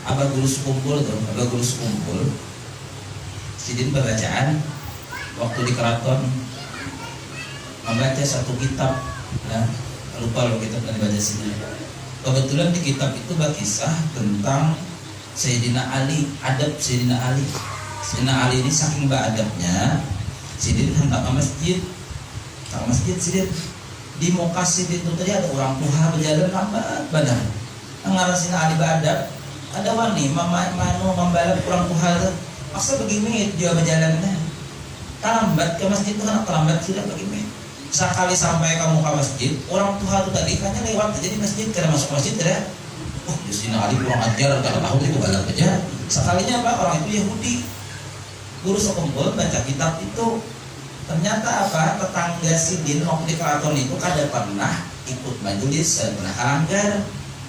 abah guru sekumpul tuh, abah guru sekumpul. Sidin bacaan waktu di keraton membaca satu kitab. Nah, lupa loh kitab yang dibaca sini. Kebetulan di kitab itu berkisah tentang Sayyidina Ali, adab Sayyidina Ali. Sayyidina Ali ini saking beradabnya, Sidin hendak ke masjid. Ke masjid Sidin. Di muka Sidin itu tadi ada orang tua berjalan lambat badan. Ngarasin Ali beradab. Ada wani manu membalap kurang tua. Masa begini dia berjalannya. Terlambat ke masjid itu kan terlambat sudah begini. Sekali sampai kamu ke masjid, orang tua itu tadi hanya lewat aja di masjid, karena masuk masjid tidak. Justina Ali kurang ajar, karena tahu itu balap aja. Sekalinya apa? Orang itu Yahudi. Guru sekumpul baca kitab itu, ternyata apa? Tetangga Sidin waktu di keraton itu kada pernah ikut majelis, pernah langgar,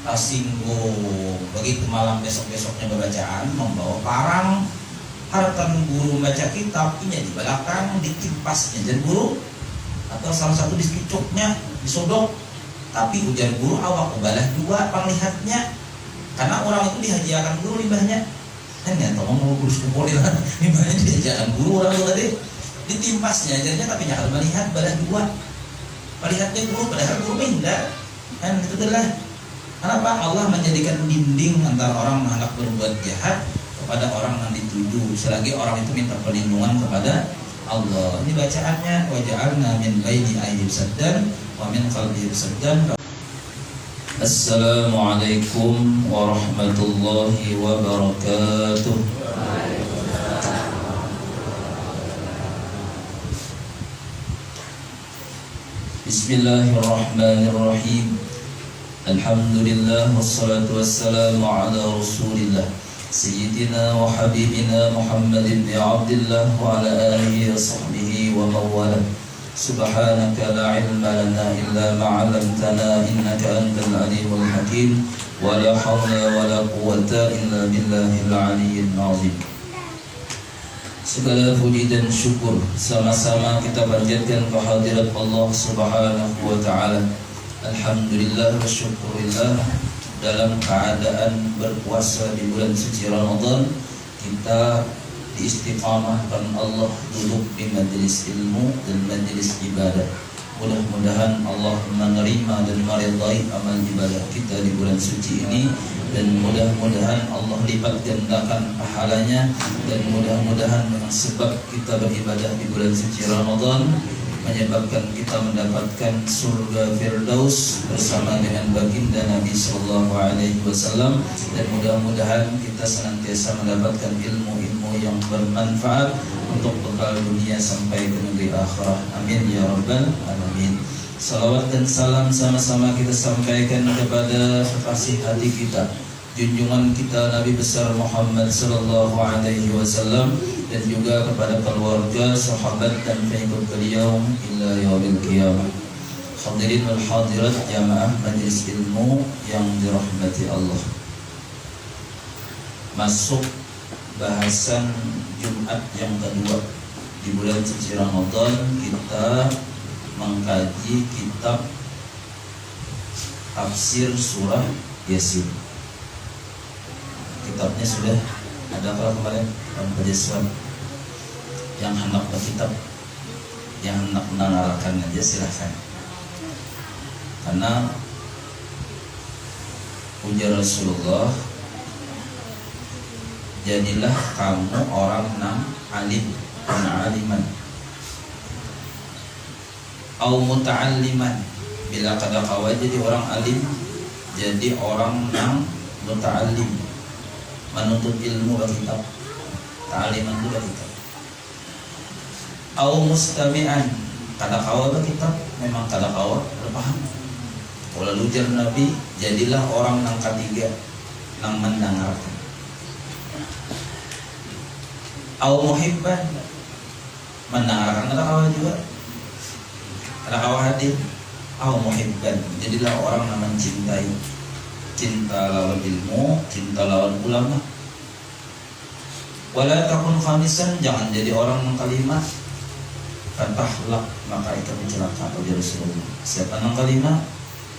tersinggung. Begitu malam besoknya bacaan membawa parang. Haratan guru baca kitab ini di belakang ditimpasnya jadi guru atau salah satu dicucuknya disodok, tapi ujar guru awak ubalah dua penglihatnya karena orang itu dihajiakan guru limbahnya kan ya tolong mau guru sekumpul limbahnya dihajiakan guru orang itu tadi ditimpasnya ajarnya tapi jangan melihat balah dua melihatnya guru padahal guru minda kan itu adalah kenapa Allah menjadikan dinding antara orang hendak berbuat jahat kepada orang yang dituju selagi orang itu minta perlindungan kepada Allah. Ini bacaannya waja'alna min baini aydihim saddan wa min khalfihim saddan. Assalamualaikum warahmatullahi wabarakatuh. Bismillahirrahmanirrahim. Alhamdulillah wassalatu wassalamu ala Rasulillah Sayyidina wa habibina Muhammad ibn Abdullah wa ala alihi wa sahbihi wa mawala. Subhanaka la ilma lana illa ma 'allamtana innaka antal alimul hakim wa la hawla wa la quwwata illa billahil aliyyil azim. Segala puji dan syukur sama-sama kita panjatkan kehadirat Allah Subhanahu wa taala. Alhamdulillah wa syukurillah. Dalam keadaan berpuasa di bulan suci Ramadan, kita diistiqamahkan Allah duduk di majelis ilmu dan majelis ibadah. Mudah-mudahan Allah menerima dan meridai amal ibadah kita di bulan suci ini, dan mudah-mudahan Allah lipat gandakan pahalanya, dan mudah-mudahan dengan sebab kita beribadah di bulan suci Ramadan menyebabkan kita mendapatkan surga Firdaus bersama dengan baginda Nabi Sallallahu Alaihi Wasallam, dan mudah-mudahan kita senantiasa mendapatkan ilmu-ilmu yang bermanfaat untuk bekal dunia sampai ke negeri akhirah. Amin ya rabbal alamin. Salawat dan salam sama-sama kita sampaikan kepada kekasih hati kita, junjungan kita Nabi besar Muhammad Sallallahu Alaihi Wasallam, dan juga kepada keluarga, sahabat dan pengikut beliau ila yaumil qiyamah. Hadirin wal hadirat jamaah majelis ilmu yang dirahmati Allah. Masuk bahasan Jumat yang kedua di bulan suci Ramadan, kita mengkaji kitab tafsir surah Yasin. Kitabnya sudah ada kalau kemarin penjelasan yang hendak berkitab, yang hendak mendengarkan aja silahkan. Karena ujar Rasulullah, jadilah kamu orang yang alim dan aliman, au muta'alliman. Bila kada kawa jadi orang alim, jadi orang yang muta'allim, menuntut ilmu berkitab, ta'aliman itu berkitab. Au mustami'an, kada kawa berkitab, memang kada kawa berpaham. Kalau ujar Nabi, jadilah orang yang ketiga yang mendengarkan. Au muhibban, mendengarkan kada kawa juga, kada kawa hadir. Au muhibban, jadilah orang yang mencintai, cinta lawan ilmu, cinta lawan ulama. Wala takun khamisan, jangan jadi orang yang kelima. Katahlak, maka itu celaka bagi Rasulullah. Siapa yang kelima?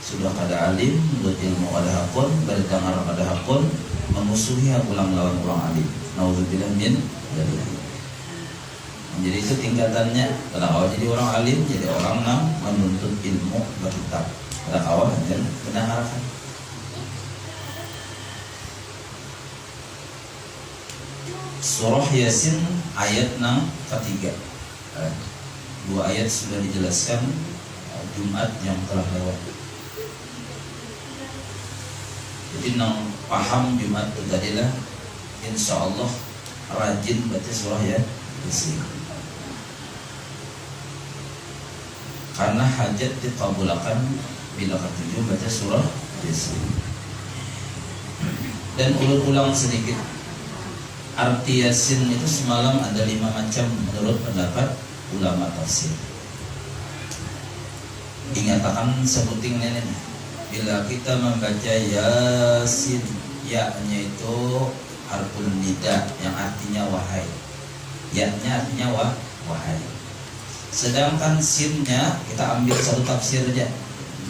Sudah kada alim, buat ilmu kada hakun, berdengar kada hakun, memusuhi ulang lawan orang alim. Nauzubillah min dzalik. Jadi itu tingkatannya. Pada awal jadi orang alim, jadi orang yang menuntut ilmu berkitab. Pada awal dan mendengarkan. Surah Yasin ayat 6 ketiga. Dua ayat sudah dijelaskan Jumat yang telah lewat. Jadi nang paham Jumat itu tadilah, insya Allah rajin baca surah Yasin. Karena hajat dikabulkan bila ketujuh baca surah Yasin. Dan ulang sedikit. Arti Yasin itu semalam ada 5 macam menurut pendapat ulama tafsir. Ingatakan sebuting nenek. Bila kita membaca Yasin, ya-nya itu harfun nida yang artinya wahai. Ya-nya artinya wahai. Sedangkan sinnya kita ambil satu tafsir aja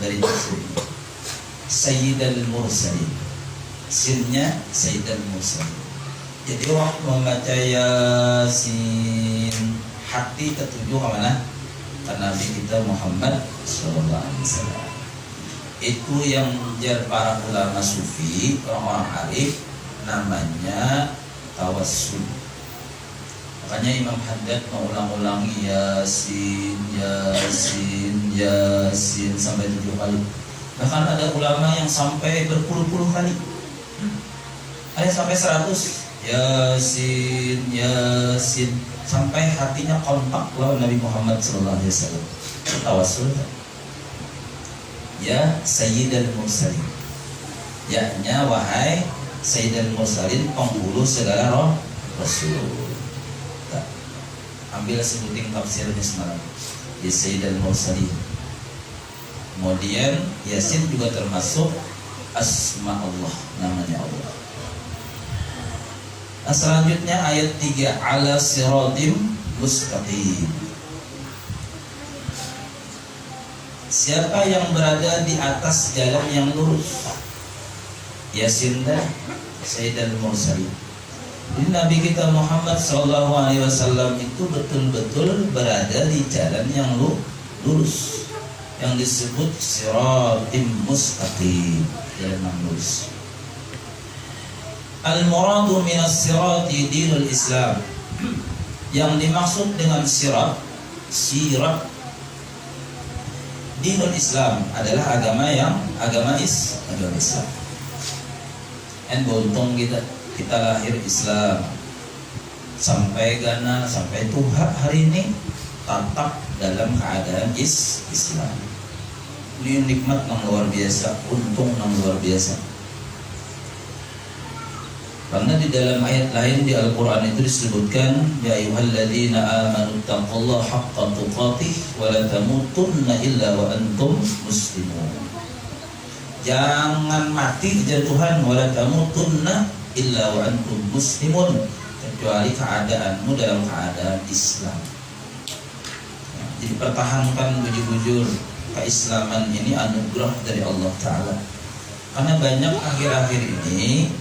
dari tafsir ini. Sayyidul Mursalin. Sinnya Sayyidul Mursalin. Jadi waktu membaca Yasin, hati ketujuh ke mana? Ke Nabi kita Muhammad SAW. Itu yang jar para ulama sufi, orang-orang arif, namanya tawassul. Makanya Imam Haddad mengulang-ulangi Yasin, Yasin, Yasin sampai 7 kali. Bahkan ada ulama yang sampai berpuluh-puluh kali. Ada yang sampai 100. Yasin, Yasin, sampai hatinya kontak lawan Nabi Muhammad SAW. Tawassul. Ya Sayyidul Mursalin. Ya-nya wahai Sayyidul Mursalin, penghulu segala Rasul. Ambil sebuting tafsirnya semalam. Ya Sayyidul Mursalin. Kemudian Yasin juga termasuk asma Allah, namanya Allah. Nah, selanjutnya ayat 3, ala siratim mustaqim. Siapa yang berada di atas jalan yang lurus? Yasin dan Sayyidul Mursalin. Jadi Nabi kita Muhammad SAW itu betul-betul berada di jalan yang lurus, yang disebut siratim mustaqim, jalan yang lurus. Al-muradu minas sirati dinul Islam. Yang dimaksud dengan sirat dinul Islam adalah agama Islam. Dan beruntung kita lahir Islam, sampai gana sampai Tuhan hari ini tetap dalam keadaan Islam. Ini nikmat yang luar biasa, untung yang luar biasa. Karena di dalam ayat lain di Al-Quran itu disebutkan, ya ayyuhalladzina amanu taqullaha haqqa tuqatih wa la tamutunna illa wa antum muslimun. Jangan mati kejar Tuhan, wa la tamutunna illa wa antum muslimun, kecuali keadaanmu dalam keadaan Islam. Jadi pertahankan bujur-bujur keislaman ini anugerah dari Allah Ta'ala. Karena banyak akhir-akhir ini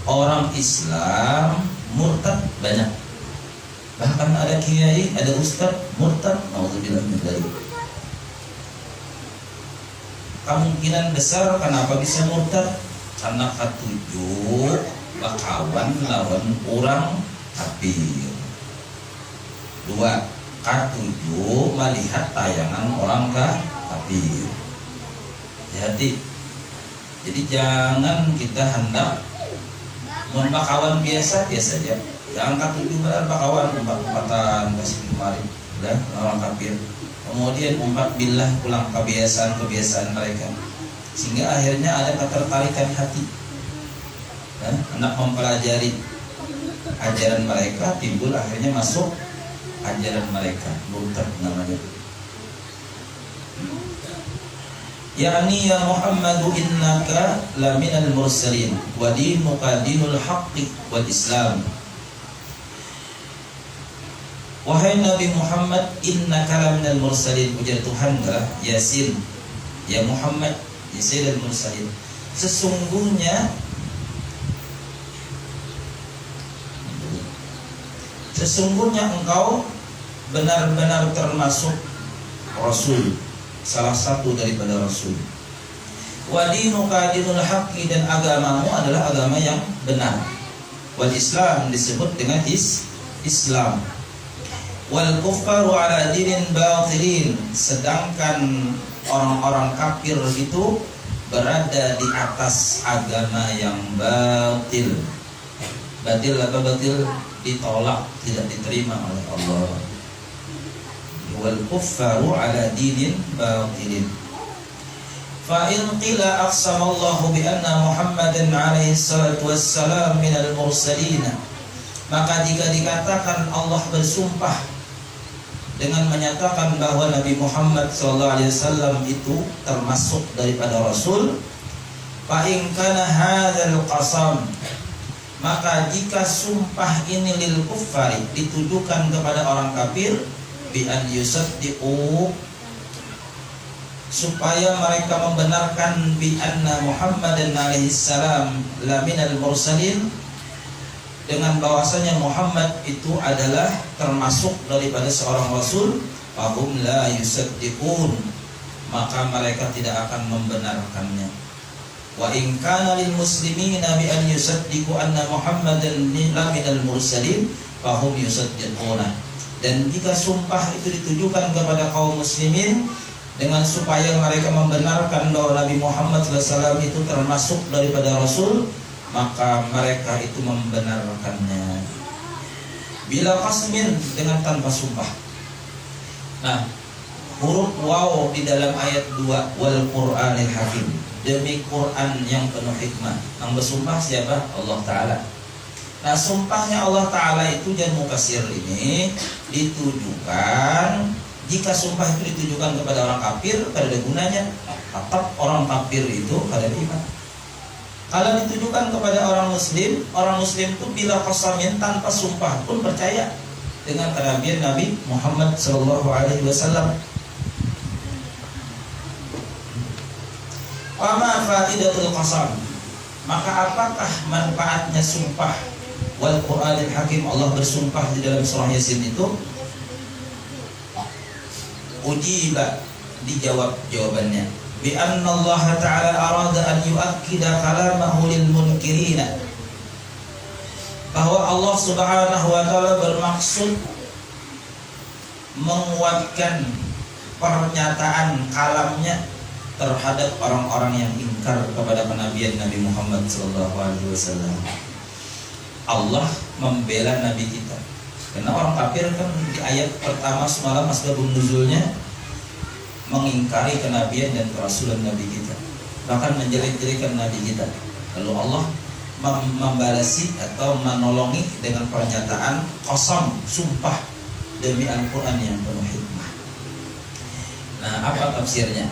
orang Islam murtad banyak. Bahkan ada kiai, ada ustaz murtad. Nauzubillah min dzalik. Kemungkinan besar kenapa bisa murtad? Karena ketujuh bakawan lawan orang kafir. 2, ketujuh melihat tayangan orang kafir. Jadi jangan kita hendak membakawan biasa aja. Jangan ketujuh bakawan umpat-umpatan kasih kemarin udah orang kafir. Kemudian umpat billah pulang kebiasaan mereka, sehingga akhirnya ada ketertarikan hati. Anak mempelajari ajaran mereka, timbul akhirnya masuk ajaran mereka, murtad namanya. yakni ya Muhammadu innaka laminal mursalin wa dinuka dinul haqqi wal islam. Wahai Nabi Muhammad, innaka laminal mursalin, ujar Tuhan adalah Yasin, ya Muhammad, ya Sayyidul Mursalin, sesungguhnya sesungguhnya engkau benar-benar termasuk Rasul, salah satu daripada Rasul. Wa dinuka dinul haqqi, dan agamamu adalah agama yang benar. Wal Islam disebut dengan Islam. Wal kuffaru ala dinin batilin, sedangkan orang-orang kafir itu berada di atas agama yang batil. Batil apa batil? Ditolak, tidak diterima oleh Allah. Wal kuffaru ala dinin batilin. Fa in qila aqsama Allah bi anna Muhammadan alaihi salatu wassalam minal mursalin, maka jika dikatakan Allah bersumpah dengan menyatakan bahwa Nabi Muhammad sallallahu alaihi wasallam itu termasuk daripada Rasul, fa in kana hadzal qasam, maka jika sumpah ini lil kuffari, ditujukan kepada orang kafir, bi an yusaddiqu, supaya mereka membenarkan bi anna Muhammadan alaihi salam la minal mursalin, dengan bahwasanya Muhammad itu adalah termasuk daripada seorang rasul, fahum la yusaddiqun, maka mereka tidak akan membenarkannya. Wa in kana lil muslimina bi an yusaddiqu anna Muhammadan la minal mursalin fahum yusaddiquna, dan jika sumpah itu ditujukan kepada kaum muslimin dengan supaya mereka membenarkan bahwa Nabi Muhammad SAW itu termasuk daripada Rasul, maka mereka itu membenarkannya. Bila qasmin, dengan tanpa sumpah. Nah, huruf waw di dalam ayat 2, wal Qur'anil hakim, demi Quran yang penuh hikmah. Yang bersumpah siapa? Allah Ta'ala. Nah, sumpahnya Allah Ta'ala itu, dan mufasir ini ditujukan, jika sumpah itu ditujukan kepada orang kafir, kada ada gunanya. Tetap orang kafir itu kada beriman. Kalau ditujukan kepada orang muslim itu bila qasamin, tanpa sumpah pun percaya dengan kenabian Nabi Muhammad sallallahu alaihi wasallam. Wa ma faidatul qasam, maka apakah manfaatnya sumpah? Wal Qur'anil hakim, Allah bersumpah di dalam surah Yasin itu. Ujiba, dijawab jawabannya, bi anna Allah Ta'ala arada an yu'akkida kalamahu lil munkirina, bahwa Allah Subhanahu wa Ta'ala bermaksud menguatkan pernyataan kalamnya terhadap orang-orang yang ingkar kepada kenabian Nabi Muhammad sallallahu alaihi wasallam. Allah membela Nabi kita, karena orang kafir kan di ayat pertama semalam asbabun nuzulnya mengingkari kenabian dan kerasulan Nabi kita, bahkan menjelek-jelekan Nabi kita. Lalu Allah membalasi atau menolongi dengan pernyataan qasam, sumpah demi Al-Quran yang penuh hikmah. Nah, apa tafsirnya?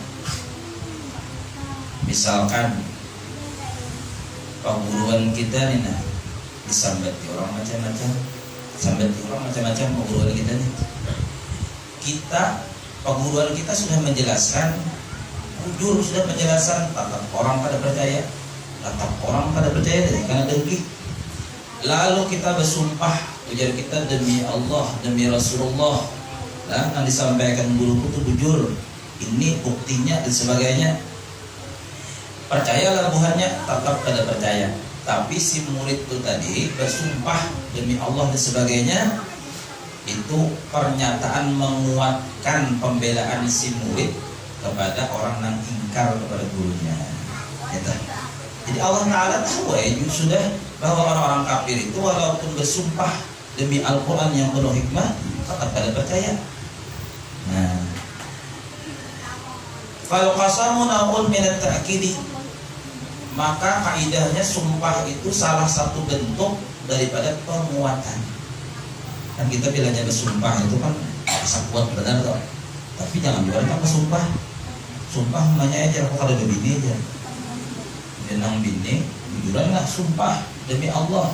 Misalkan perguruan kita nih, nah, disambati orang macam-macam, perguruan kita nih. Perguruan kita sudah menjelaskan, jujur sudah menjelaskan, tetap orang pada percaya karena dengki. Lalu kita bersumpah, ujar kita demi Allah, demi Rasulullah, yang disampaikan guruku itu jujur, ini buktinya dan sebagainya. Percayalah buhannya, tetap pada percaya. Tapi si murid itu tadi bersumpah demi Allah dan sebagainya, itu pernyataan menguatkan pembelaan si murid kepada orang yang ingkar kepada gurunya. Jadi Allah Ta'ala tahu sudah bahwa orang-orang kafir itu walaupun bersumpah demi Al-Quran yang penuh hikmah, tetap pada percaya. Nah, fal qasamu naw'un min at-ta'kidi, maka kaidahnya sumpah itu salah satu bentuk daripada penguatan. Kan kita bilangnya bersumpah itu kan asa kuat benar toh. Tapi jangan juga tanpa sumpah. Sumpah namanya aja, aku kada bini aja. Benang bini, jujuran nggak sumpah demi Allah.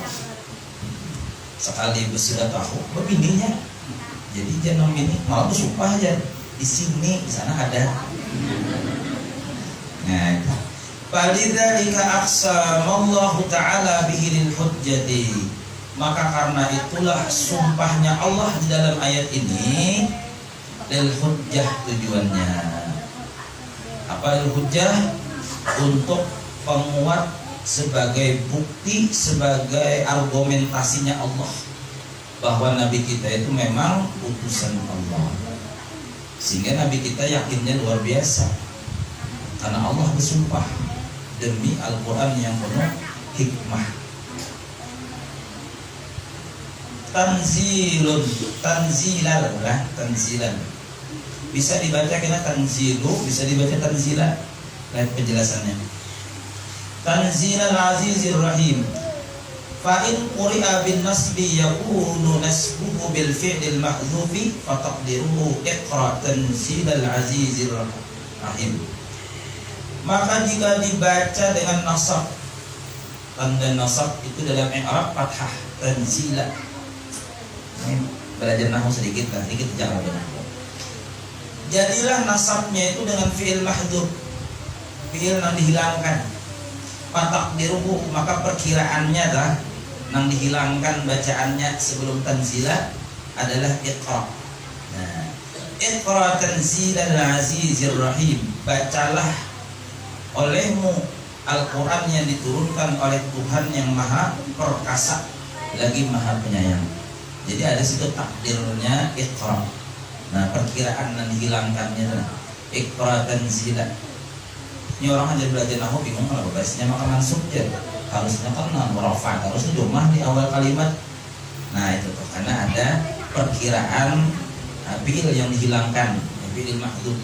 Sekali bersudah tahu berbininya. Jadi jangan bini, malah bersumpah aja. Di sini, di sana ada. Nah, falidzalika aqsama Allah Ta'ala bihi lil hujjati, Maka karena itulah sumpahnya Allah di dalam ayat ini lil hujjah tujuannya. Apa lil hujjah? Untuk penguat sebagai bukti, sebagai argumentasinya Allah bahwa Nabi kita itu memang utusan Allah. Sehingga Nabi kita yakinnya luar biasa karena Allah bersumpah demi Al-Quran yang penuh hikmah. Tanzilun, tanzilan, tanzilan. Bisa dibaca kena tanzilu, bisa dibaca tanzilan. Lihat penjelasannya. Tanzilal azizir rahim. Fa in quri'a bin nasbi yakunu nasbuhu bil fi'lil mahzufi fa taqdiruhu iqra tanzilal azizir rahim. Maka jika dibaca dengan nasab, tanda nasab itu dalam i'rab fathah, tanzila. Belajar nahwu sedikit lah, sedikit jangan nahwu. Jadilah nasabnya itu dengan fi'il mahdzuf, fi'il yang dihilangkan. Fataqdiruhu, maka perkiraannya dah yang dihilangkan bacaannya sebelum tanzila adalah iqra. Nah, iqra tanzilal azizir rahim. Bacalah olehmu Al-Quran yang diturunkan oleh Tuhan yang maha perkasa lagi maha penyayang. Jadi ada situ takdirnya iqra. Nah, perkiraan yang dihilangkannya adalah iqra tanzila. Ini orang aja belajar nahwu bingung kalau bahasanya maka mansub ya. Harusnya kan rafa, harusnya domah di awal kalimat. Nah, itu tuh karena ada perkiraan fi'il yang dihilangkan, fi'il mahdzuf.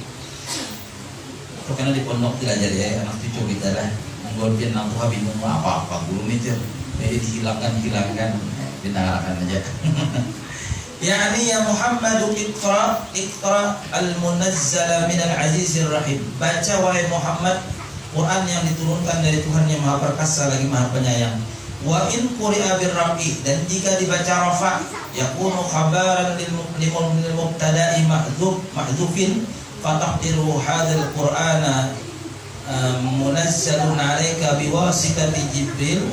Itu karena di pondok belajar ya, anak cucu kita lah. Ngolpin nahwu bingung apa-apa guru mikir. Jadi dihilangkan dinalakan aja. Yani ya Muhammad iqra al-munazzala minal azizir rahim. Baca wahai Muhammad Quran yang diturunkan dari Tuhan yang maha perkasa lagi maha penyayang. Wa in quri'a bir rafi, dan jika dibaca rafa yakunu khabaran lil mubtada'i mahdzufin fataqdiru hadzal qur'ana munazzalun 'alaika biwasitati Jibril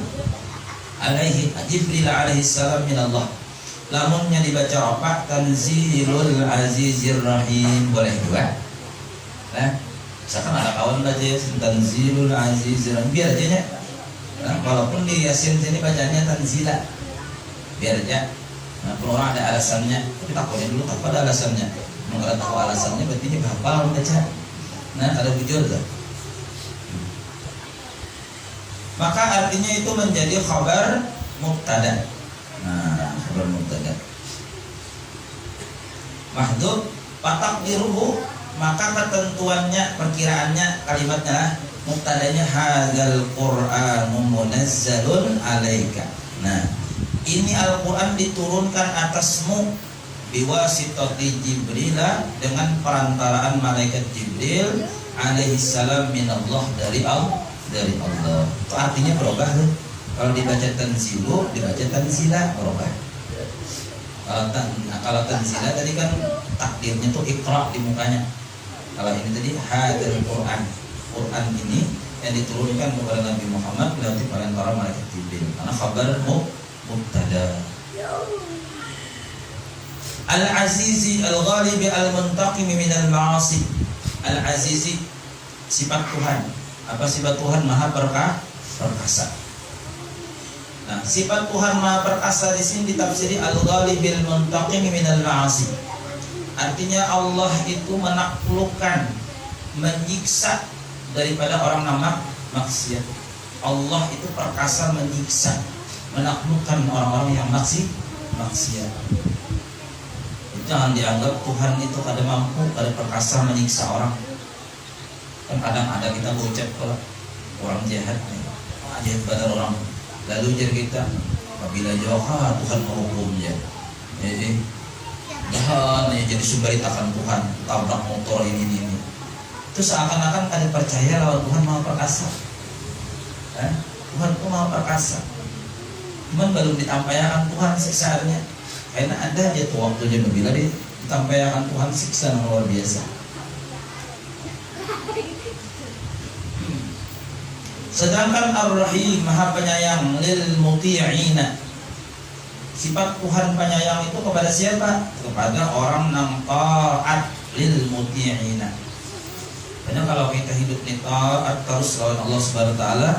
alaihi salam min Allah. Lamunnya dibaca rafa tanzilul azizir rahim, boleh juga. Misalkan ada kawan baca tanzilul azizir rahim, biar aja nya. Walaupun di Yasin sini bacanya tanzila, biar aja. Kalau orang ada alasannya, tapi takutnya dulu tak ada alasannya. Kalau tahu alasannya berarti ini hafal baca. Nah, ada bujur tak? Maka artinya itu menjadi khabar mubtada. Nah, khabar mubtada. Mahdzuf fataqdiruhu, maka ketentuannya, perkiraannya, kalimatnya mubtadanya hadzal qur'anu munazzalun 'alaika. Nah, ini Al-Qur'an diturunkan atasmu biwasitati Jibril, dengan perantaraan malaikat Jibril alaihi salam minallah, dari Allah. Itu artinya berubah tuh. Kalau dibaca tanzilu, dibaca tanzila, berubah. Kalau tanzila tadi kan takdirnya tuh iqra di mukanya. Kalau ini tadi hadzal Qur'an. Quran ini yang diturunkan kepada Nabi Muhammad melalui para malaikat Jibril. Karena kabar mubtada. Al-Azizi al-Ghalibi al-Muntaqimi minal ma'asi. Al-Azizi sifat Tuhan. Apa sifat Tuhan? Maha perkasa. Nah, sifat Tuhan maha perkasa di sini ditafsiri al-Ghalibil Muntaqimi minal ma'asi. Artinya Allah itu menaklukkan, menyiksa daripada orang nama maksiat. Allah itu perkasa menyiksa, menaklukkan orang-orang yang maksiat. Jangan dianggap Tuhan itu kada mampu, kada perkasa menyiksa orang. Kan kadang ada kita berucap kalau orang jahat pada orang, lalu jadi kita apabila jauh Tuhan menghukumnya, jadi jahat jadi sumberitakan Tuhan, tabrak motor ini. Itu seakan-akan kada percaya bahwa Tuhan maha perkasa. Tuhan itu maha perkasa. Cuman belum ditampaikan Tuhan siksaannya. Karena ada aja tuh waktunya bila ditampaikan Tuhan siksa yang luar biasa. Sedangkan Ar-Rahim maha penyayang lil muti'ina, Sifat Tuhan penyayang itu kepada siapa? Kepada orang yang taat lil muti'ina. Karena kalau kita hidup nih taat terus lawan Allah Subhanahu wa taala,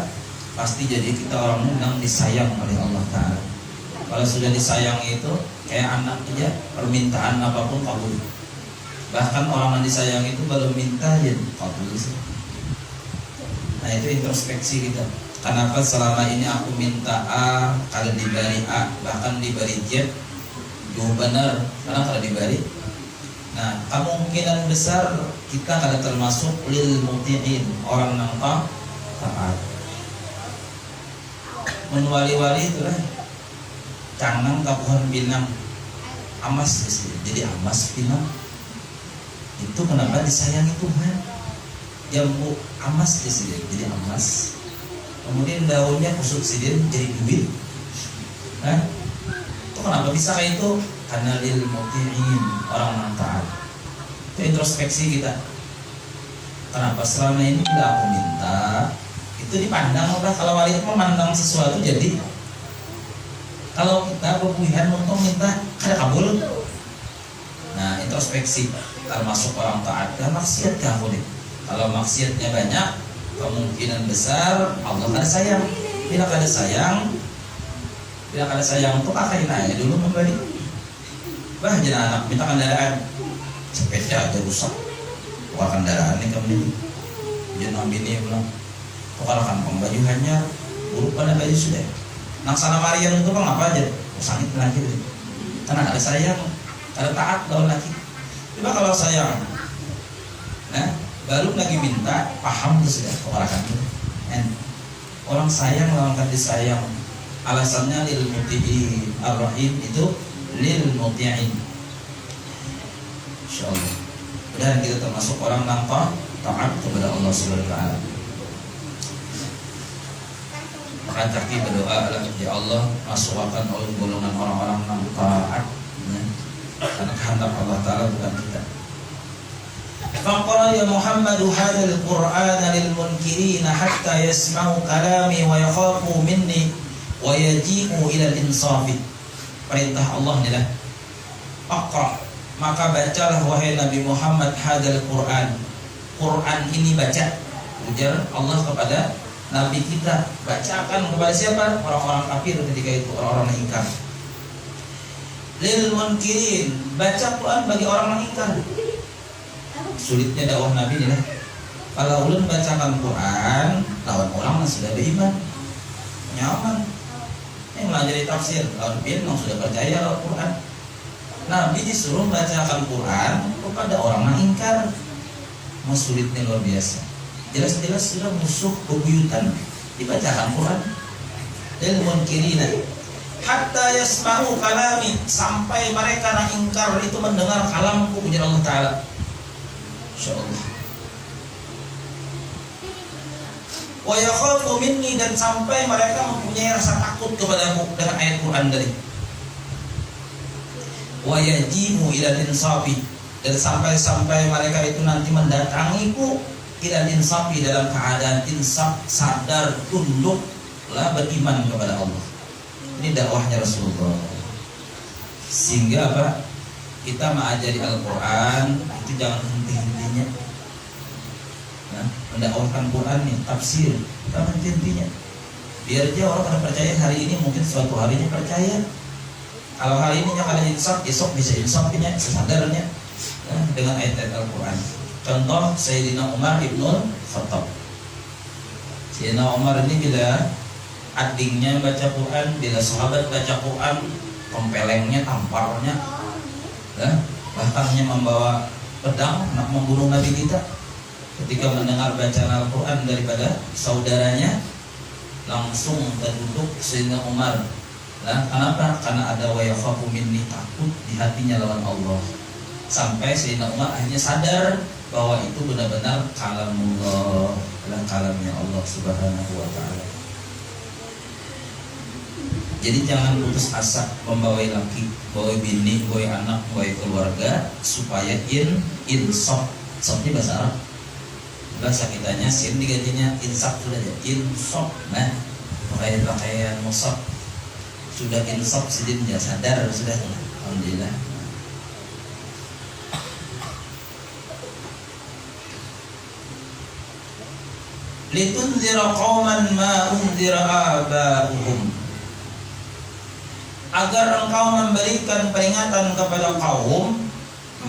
pasti jadi kita orang yang disayang oleh Allah taala. Kalau sudah disayang itu kayak anak aja, permintaan apapun kabul. Bahkan orang yang disayang itu kalau minta ya kabul sih. Nah, itu introspeksi kita. Kenapa selama ini aku minta A, kalau diberi A, bahkan diberi Z, jauh benar, karena kalau diberi. Nah, kemungkinan besar kita kada termasuk lil muti'in, orang yang taat. Menwali-wali itu lah, canang kapuhan binang, amas jadi amas binang. Itu kenapa disayangi Tuhan? Jambu amas jadi amas. Kemudian daunnya kusut sidin jadi duit. Nah, itu kenapa bisa kayak itu? Karena lil muti'in, orang yang taat. Itu introspeksi kita. Kenapa selama ini tidak aku minta? Itu dipandang udah, kalau wali itu memandang sesuatu jadi. Kalau kita berpilihan untuk minta kada kabul. Nah, introspeksi termasuk orang taat dan maksiat kabul. Kalau maksiatnya banyak, kemungkinan besar Allah kada sayang. Bila kada sayang tuh kakain aja dulu memberi. Bah, jadi anak minta kendaraan, sepeda aja rusak. Tukar kendaraan ini kamu ini. Jangan ambil ini bilang, tukarkan pembajuannya, buruk pada baju sudah. Nang sana Marian itu bang apa aja? Sangit lagi deh. Karena ada sayang, ada taat lawan lagi. Coba kalau sayang, nah baru lagi minta, paham tuh sudah tukarakan itu. Orang sayang lawan kasih sayang. Alasannya lil muti'in, ar-rahim itu lil muti'in. Insyaallah. Dan kita termasuk orang yang taat kepada Allah Subhanahu wa taala. Maka kaki berdoa adalah ya Allah, masukkan oleh golongan orang-orang yang taat, karena kehendak Allah taala bukan kita. Faqala ya Muhammad hadzal Qur'an lil munkirin hatta yasma'u kalami wa yakhafu minni wa yaji'u ila al-insaf. Perintah Allah adalah Aqra, maka bacalah wahai Nabi Muhammad hadzal Qur'an. Quran ini baca. Ujar Allah kepada Nabi kita, bacakan kepada siapa? Orang-orang kafir ketika itu, orang-orang yang ingkar. Lil munkirin, baca Quran bagi orang yang ingkar. Sulitnya dakwah Nabi ini lah. Kalau ulun bacakan Quran, lawan orang yang sudah beriman, nyaman. Yang melajari tafsir, lawan bin yang sudah percaya lawan Quran. Nabi disuruh bacakan Quran kepada orang yang ingkar. Mas sulitnya luar biasa. Jelas-jelas sudah musuh bebuyutan dibacakan Quran. Lil munkirina hatta yasma'u kalami, sampai mereka yang ingkar itu mendengar kalamku, ujar Allah taala. Insyaallah. Wa yakhafu minni, dan sampai mereka mempunyai rasa takut kepadaku dengan ayat Quran tadi. Wa yajimu ila insafi, dan sampai mereka itu nanti mendatangiku ila insafi, dalam keadaan insaf, sadar, tunduk, lah beriman kepada Allah. Ini dakwahnya Rasulullah. Sehingga apa? Kita mengajari Al-Quran itu jangan henti-hentinya. Nah, mendakwahkan Quran nih, tafsir, jangan henti-hentinya. Biar aja orang pada percaya hari ini, mungkin suatu harinya percaya. Kalau hari ini jangan insaf, esok bisa insafnya, sesadarnya, nah, dengan ayat-ayat Al-Quran. Contoh Sayyidina Umar ibnul Khattab. Sayyidina Umar ini bila adingnya baca Quran, bila sahabat baca Quran, kempelengnya, tamparnya, bahkan membawa pedang nak membunuh Nabi kita. Ketika mendengar bacaan Al-Quran daripada saudaranya, langsung terduduk Sayyidina Umar. Kenapa? Karena ada wa yakhafu minni, takut di hatinya lawan Allah. Sampai Sayyidina Umar akhirnya sadar bahwa itu benar-benar kalamullah, kalamnya Allah Subhanahu wa taala. Jadi jangan putus asa membawai laki, bawa bini, bawa anak, bawa keluarga, supaya insaf. Insafnya bahasa Arab, bahasa kitanya sin digantinya insaf sudah aja, insaf. Nah, pakaian musaf sudah insaf sidin ya, sadar sudah, alhamdulillah. Litunzira qauman ma unzira aba'uhum, agar engkau memberikan peringatan kepada kaum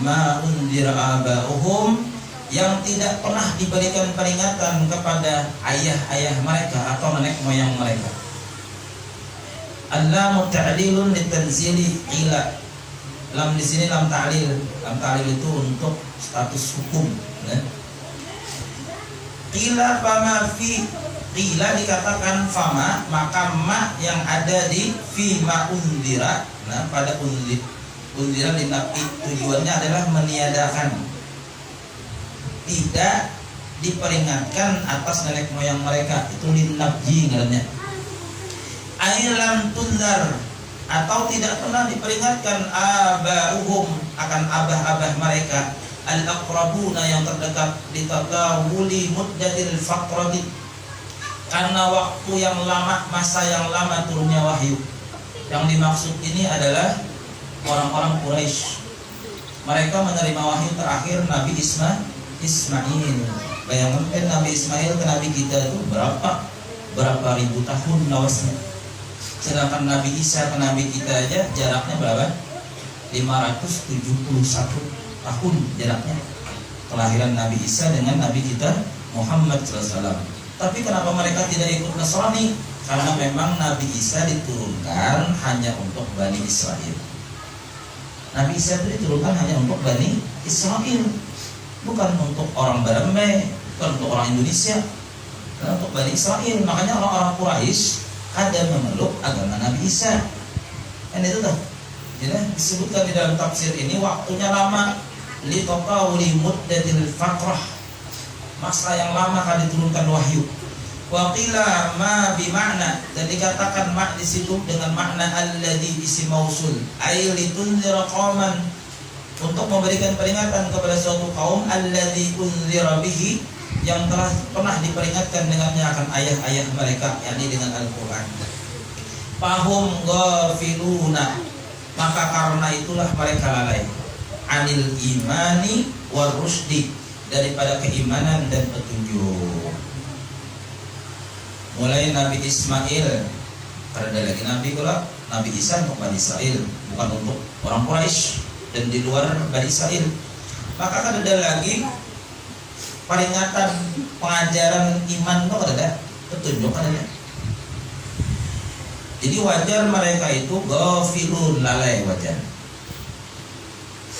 ma unzira aba'uhum, yang tidak pernah diberikan peringatan kepada ayah-ayah mereka atau nenek moyang mereka. Allamu ta'lilun litanzili ila. Lam di sini lam ta'lil. Lam ta'lil itu untuk status hukum, ya. Qila fama fi, qila dikatakan fama, maka ma yang ada di fi ma undira. Nah, pada undira dinafi tujuannya adalah meniadakan, tidak diperingatkan atas nenek moyang mereka, itu linabji ngarannya. Ailam tundar, atau tidak pernah diperingatkan aba'uhum, akan abah-abah mereka, al-aqrabuna yang terdekat, litatawuli muddatil faqrati, karena waktu yang lama, masa yang lama turunnya wahyu. Yang dimaksud ini adalah orang-orang Quraisy. Mereka menerima wahyu terakhir Nabi Ismail. Bayangkan Nabi Ismail ke Nabi kita itu berapa ribu tahun lawasnya. Sedangkan Nabi Isa ke Nabi kita aja jaraknya berapa? 571 tahun jaraknya. Kelahiran Nabi Isa dengan Nabi kita Muhammad SAW. Tapi kenapa mereka tidak ikut Nasrani? Karena memang Nabi Isa diturunkan hanya untuk Bani Israel. Nabi Isa itu diturunkan hanya untuk Bani Israel, bukan untuk orang Baramai, bukan untuk orang Indonesia, bukan untuk Bani Israel. Makanya orang-orang Quraisy ada memeluk agama Nabi Isa. Dan itu dah, ya, disebutkan di dalam tafsir ini waktunya lama, li tatawuli muddatil faqrah, masa yang lama kan diturunkan wahyu. Wa qila ma bi makna, dan dikatakan mak di situ dengan makna alladzi isim mausul, ay litunzira qauman, untuk memberikan peringatan kepada suatu kaum, alladzi unzira bihi, yang telah pernah diperingatkan dengannya akan ayah-ayah mereka, yakni dengan Al-Qur'an. Fahum ghafiluna, maka karena itulah mereka lalai, anil imani war rusdi, daripada keimanan dan petunjuk. Mulai Nabi Ismail, ada lagi Nabi pula, Nabi Isa untuk Bani Israel, bukan untuk orang Quraisy dan di luar Bani Israel. Maka ada lagi peringatan, pengajaran iman itu ada, petunjuk ada. Jadi wajar mereka itu ghafilun, lalai, wajar.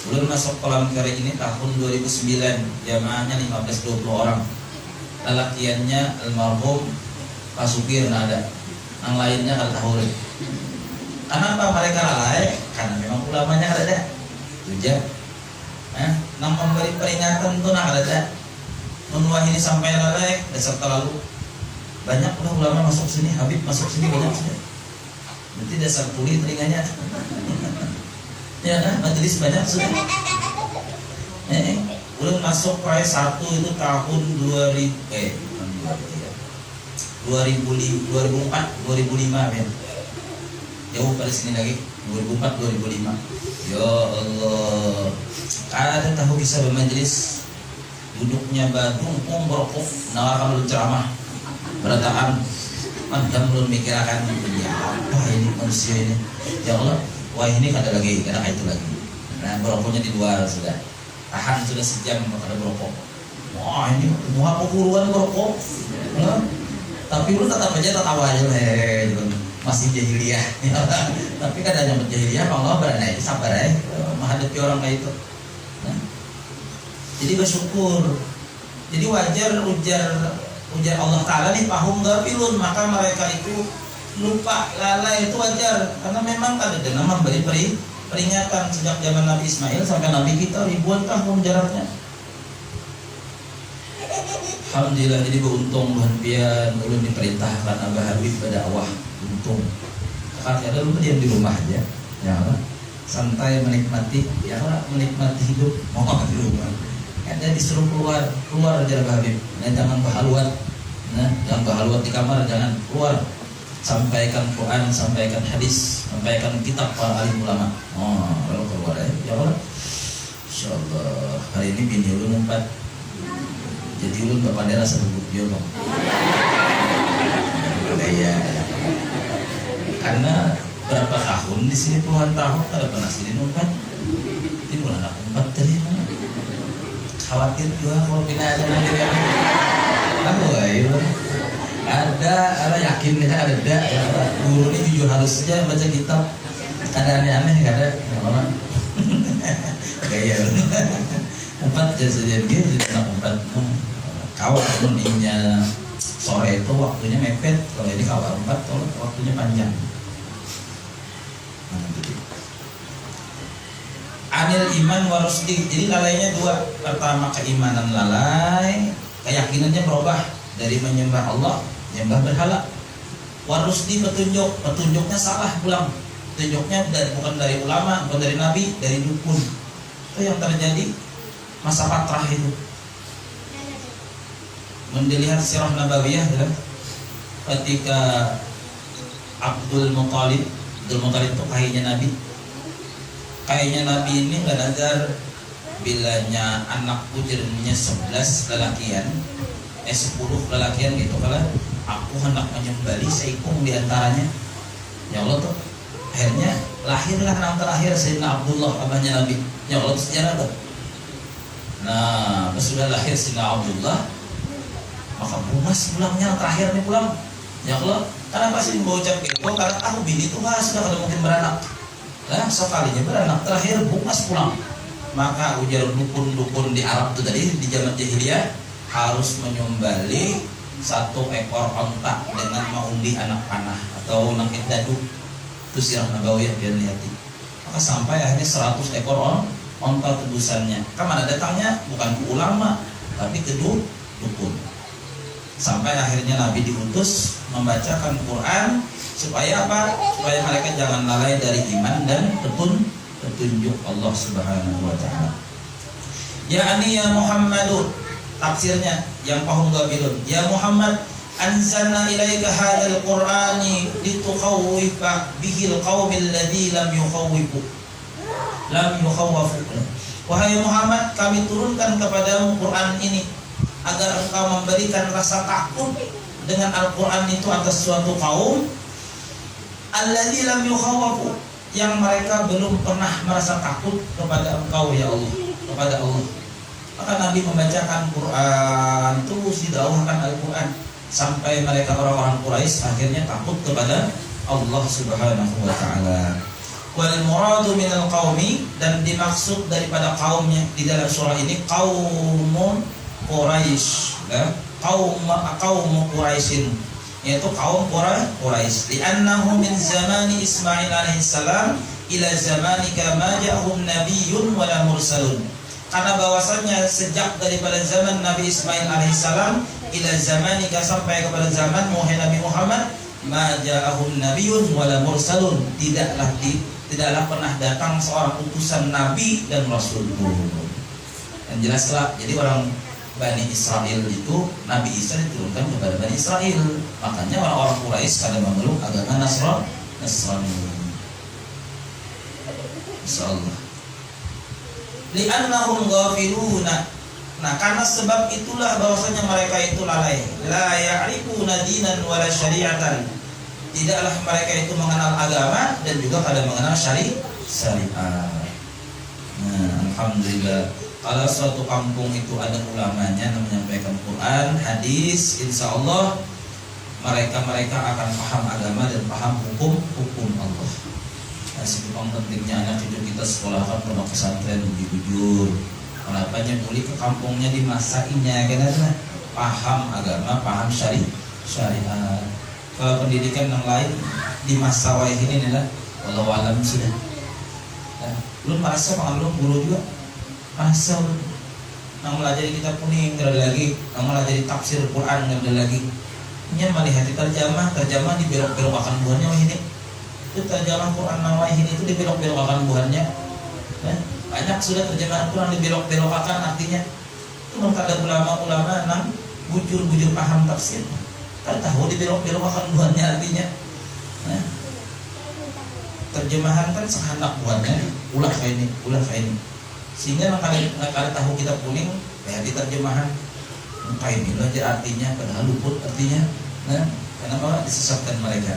Sebelum masuk kolam kering ini tahun 2009, jamaahnya 15-20 orang. Lelakiannya almarhum Pak Supir ada, yang lainnya nggak tahu. Kenapa mereka lalai? Karena memang ulamanya ada, tujuh. Nang memberi peringatan tuh nak ada. Menuah ini sampai lalai, dasar terlalu banyak udah ulama masuk sini, Habib masuk sini banyak sudah. Berarti dasar tuli telinganya. Ya, majelis banyak sudah. Udah masuk PAE 1 itu tahun 2004, 2005 ya. Jauh pada sini lagi, 2004, 2005. Ya Allah. Ada tahu kisah bermajelis, duduknya badung berokok, nawar ceramah, berataan. Madam belum mikirkan, ya apa ini manusia ini? Ya Allah, wah ini ada lagi, ada itu lagi. Nah berokoknya di luar sudah, tahan sudah sejam ada berokok. Wah ini muha keguruan berokok. Tapi lu tetap aja tertawa aja lah, masih jahiliyah. Tapi kan ada yang berjahiliyah, Allah berani itu sabar ya, menghadapi orang kayak itu. Nah, jadi bersyukur. Jadi wajar ujar Allah Ta'ala nih, pahum gafilun, maka mereka itu lupa, lalai, itu wajar. Karena memang ada nama memberi peringatan sejak zaman Nabi Ismail sampai Nabi kita ribuan tahun jaraknya. Alhamdulillah, jadi beruntung bahagian ulun diperintahkan Abah Habib berdakwah, untung. Karena ada lu diam di rumah aja, ya santai menikmati, ya menikmati hidup, mau di rumah. Ada disuruh keluar dari Abah Habib, nah, jangan bahaluat, nah jangan bahaluat di kamar, jangan keluar. sampaikan Quran, sampaikan hadis, sampaikan kitab para alim ulama. Oh, kalau keluar ya Allah. Insyaallah hari ini bini ulun 4. Jadi ulun bapak daerah satu bukti bang. Ya. Karena berapa tahun di sini, puluhan tahun ada pernah sini 4. Ini mulai anak 4 tadi. Khawatir juga kalau pindah aja nanti ya. Aku ayo. Ada yakin nih ada ya. Guru ini jujur harus saja baca kitab. Ada aneh-aneh ada. Apa? Gaya. 4 saja dia jadi anak 4. Kawan ininya sore itu waktunya mepet. Kalau ini kawan 4 kalau waktunya panjang. Anil iman warusdi. Jadi lalainya 2. Pertama keimanan lalai, keyakinannya berubah dari menyembah Allah menyembah berhala. Warusdi petunjuknya salah pulang. Petunjuknya bukan dari ulama, bukan dari nabi, dari dukun. Itu yang terjadi masa patrah itu. Melihat sirah nabawiyah ya, ketika Abdul Muthalib itu kayaknya nabi. Kayaknya nabi ini nggak nazar bilanya anak bujirnya 11 lelakian 10 lelakian gitu, kalau aku hendak menyembeli seikung diantaranya. Ya Allah tuh akhirnya lahirlah anak terakhir Sayyidina Abdullah abahnya Nabi. Ya Allah sejarah tuh. Nah sudah lahir Sayyidina Abdullah, maka bungas pulangnya terakhir nih pulang. Ya Allah kenapa sih mau ucap gitu? Karena aku bini tuh sudah kada mungkin beranak. Nah sekalinya beranak terakhir bungas pulang. Maka ujar dukun-dukun di Arab itu tadi di zaman jahiliyah harus menyembelih 1 ekor onta dengan maundi anak panah atau nangkit dadu. Itu sirah nabawiyah biar lihati. Maka sampai akhirnya 100 ekor onta tebusannya. Kemana datangnya? Bukan ke ulama, tapi ke dukun. Sampai akhirnya Nabi diutus membacakan Quran supaya apa? Supaya mereka jangan lalai dari iman dan petunjuk Allah Subhanahu wa taala. Ya Muhammadun, tafsirnya yang paham gabilun. Ya Muhammad, anzalna ilaika hadzal qur'ani litukhawwifa bihil qaumil ladzi lam yukhawwifu. Wahai Muhammad, kami turunkan kepadamu Quran ini agar engkau memberikan rasa takut dengan Al-Quran itu atas suatu kaum alladzi lam yukhawwafu, yang mereka belum pernah merasa takut kepada engkau ya Allah, kepada Allah. Maka Nabi membacakan Quran, terus didakwakan Al-Quran sampai mereka orang-orang Quraisy akhirnya takut kepada Allah Subhanahu wa taala. Wal muradu minal qaumi, dan dimaksud daripada kaumnya di dalam surah ini qaumun Quraisy, ya? kaum Quraisyin, yaitu kaum Quraisy. Li'annahu min zamani Ismail alaihissalam ila zamanika ma ja'ahum nabiyyun wa la mursalun. Karena bahwasanya sejak daripada zaman Nabi Ismail alaihissalam ila zamanika, sampai kepada zaman Nabi Muhammad, ma ja'ahum nabiyyun wa la mursalun, tidaklah pernah datang seorang utusan nabi dan rasul. Dan jelaslah, jadi orang Bani Israel itu, Nabi Isa diturunkan kepada Bani Israel. Makanya orang-orang Quraisy kadang memeluk agama Nasrani. Insyaallah. Li'annahum ghafiluna. Nah, karena sebab itulah bahwasanya mereka itu lalai. La ya'rifuna dinan wala syari'atan. Tidaklah mereka itu mengenal agama dan juga kadang mengenal syariat. Nah, alhamdulillah. Kalau suatu kampung itu ada ulamanya yang menyampaikan Quran, hadis, insya Allah mereka akan paham agama dan paham hukum Allah. Nah, sebab pentingnya anak cucu kita sekolahkan pondok pesantren jujur. Kenapanya boleh ke kampungnya di masa ini karena paham agama, paham syariat. Kalau pendidikan yang lain di masa wayah ini adalah walau alam sudah. Nah, belum merasa belum guru juga. Asal nang melajari kitab kuning nggak ada lagi, nang melajari tafsir Quran nggak ada lagi. Ini melihat terjemah dibelok-belokkan buahnya ini. Itu terjemah Quran nawai ini itu dibelok-belokkan buahnya. Banyak sudah terjemahan Quran dibelok-belokkan artinya. Itu ada ulama-ulama nang bujur paham tafsir. Kan tahu dibelok-belokkan buahnya artinya. Nah, terjemahan kan sehandak buatnya ulah kayak ini. Sehingga nakal tahu kitab kuning kayak di terjemahan kayak ini aja artinya padahal luput artinya. Nah, kenapa disesatkan mereka?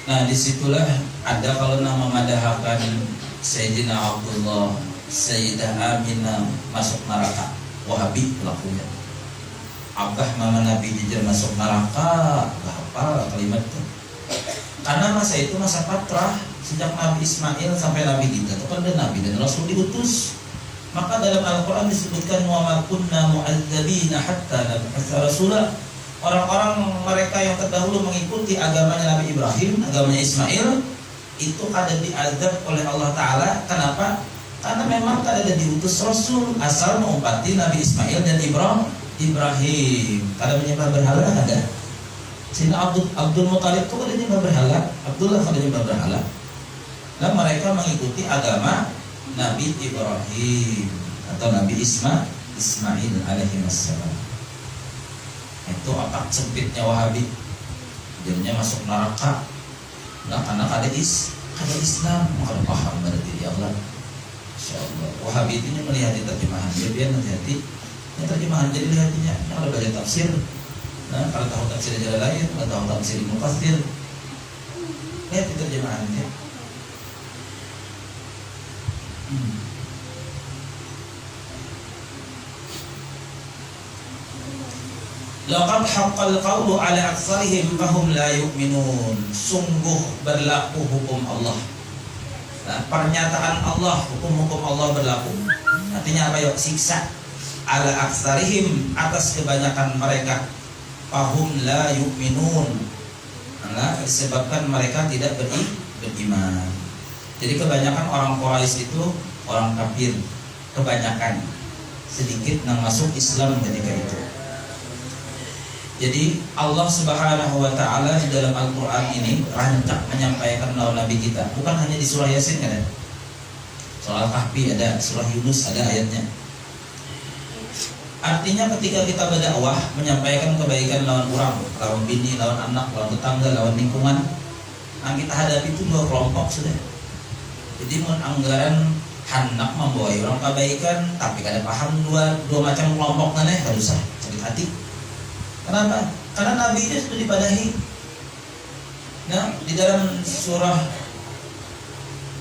Nah, disitulah ada kalau nama madahakan Sayyidina Abdullah, Sayyidah Aminah masuk neraka, Wahabi pelakunya. Abah mama Nabi jujur masuk neraka, gak apa kalimat itu. Karena masa itu masa patrah, sejak Nabi Ismail sampai Nabi kita itu kan ada Nabi dan Rasul diutus. Maka dalam Al-Quran disebutkan wa ma kunna mu'adzabina hatta nab'atsa rasula. Orang-orang mereka yang terdahulu mengikuti agamanya Nabi Ibrahim, agamanya Ismail, itu ada diazab oleh Allah Ta'ala. Kenapa? Karena memang tak ada diutus Rasul, asal mengumpati Nabi Ismail dan Ibrahim. Kada menyembah berhala ada. Sehingga Abdul Muthalib itu kada menyembah berhala, Abdullah kada menyembah berhala. Dan mereka mengikuti agama Nabi Ibrahim atau Nabi Ismail alaihi wassalam. Itu otak sempitnya Wahabi, jadinya masuk neraka. Nah, karena kada Islam, maka paham berarti dia Allah. Insyaallah. Wahabi itu melihat terjemahan, dia biar hati-hati. Ini terjemahan jadi hatinya. Yang ada baca tafsir. Nah, kalau tahu tafsir jalan lain, kalau tahu tafsir Ibnu Katsir, lihat terjemahannya. Laqad haqqal qawlu ala aktsarihim fahum la yu'minun. Sungguh berlaku hukum Allah. Nah, pernyataan Allah, hukum-hukum Allah berlaku. Artinya apa yuk? Siksa ala aktsarihim, atas kebanyakan mereka. Fahum la yu'minun. Nah, disebabkan mereka tidak beriman. Jadi kebanyakan orang Quraisy itu orang kafir. Kebanyakan, sedikit yang masuk Islam ketika itu. Jadi Allah Subhanahu wa Ta'ala di dalam Al-Quran ini rancak menyampaikan lawan Nabi kita. Bukan hanya di surah Yasin kan ada, surah Al-Kahfi ada, surah Yunus ada ayatnya. Artinya ketika kita berdakwah menyampaikan kebaikan lawan orang, lawan bini, lawan anak, lawan tetangga, lawan lingkungan, yang kita hadapi itu dua kelompok sudah. Jadi anggaran hendak membawa orang kebaikan, tapi kada paham dua macam kelompok mana harus sakit hati. Kenapa? Karena Nabi itu sudah dipadahi. Nah, di dalam surah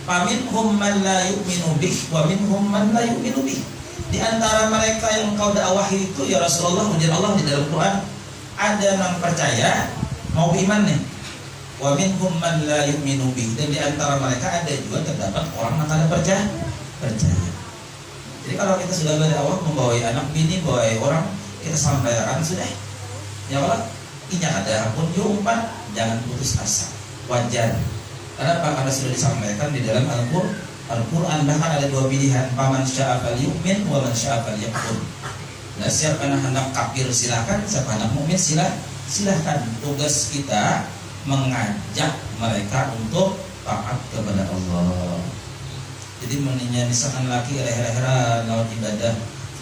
Faminhum man la yu'minu bih wa minhum man la yu'minu bih. Di antara mereka yang kau dakwahi itu ya Rasulullah, ujar Allah di dalam Quran, ada yang percaya mau iman nih. Wa minhum man la yu'minu bih. Dan di antara mereka ada juga terdapat orang yang kada percaya. Jadi kalau kita sudah berdakwah membawa anak bini, bawa orang, kita sampaikan sudah. Ya Allah, ini ada pun diumpat, jangan putus asa, wajar. Kenapa? Karena sudah disampaikan di dalam Al-Quran. Bahkan ada dua pilihan, paman syaa falyu'min wa man syaa falyakfur. Nah, siapa yang hendak kafir silakan, siapa hendak mukmin silakan. Tugas kita mengajak mereka untuk taat kepada Allah. Jadi meninya misalkan laki leher-leheran lawan ibadah,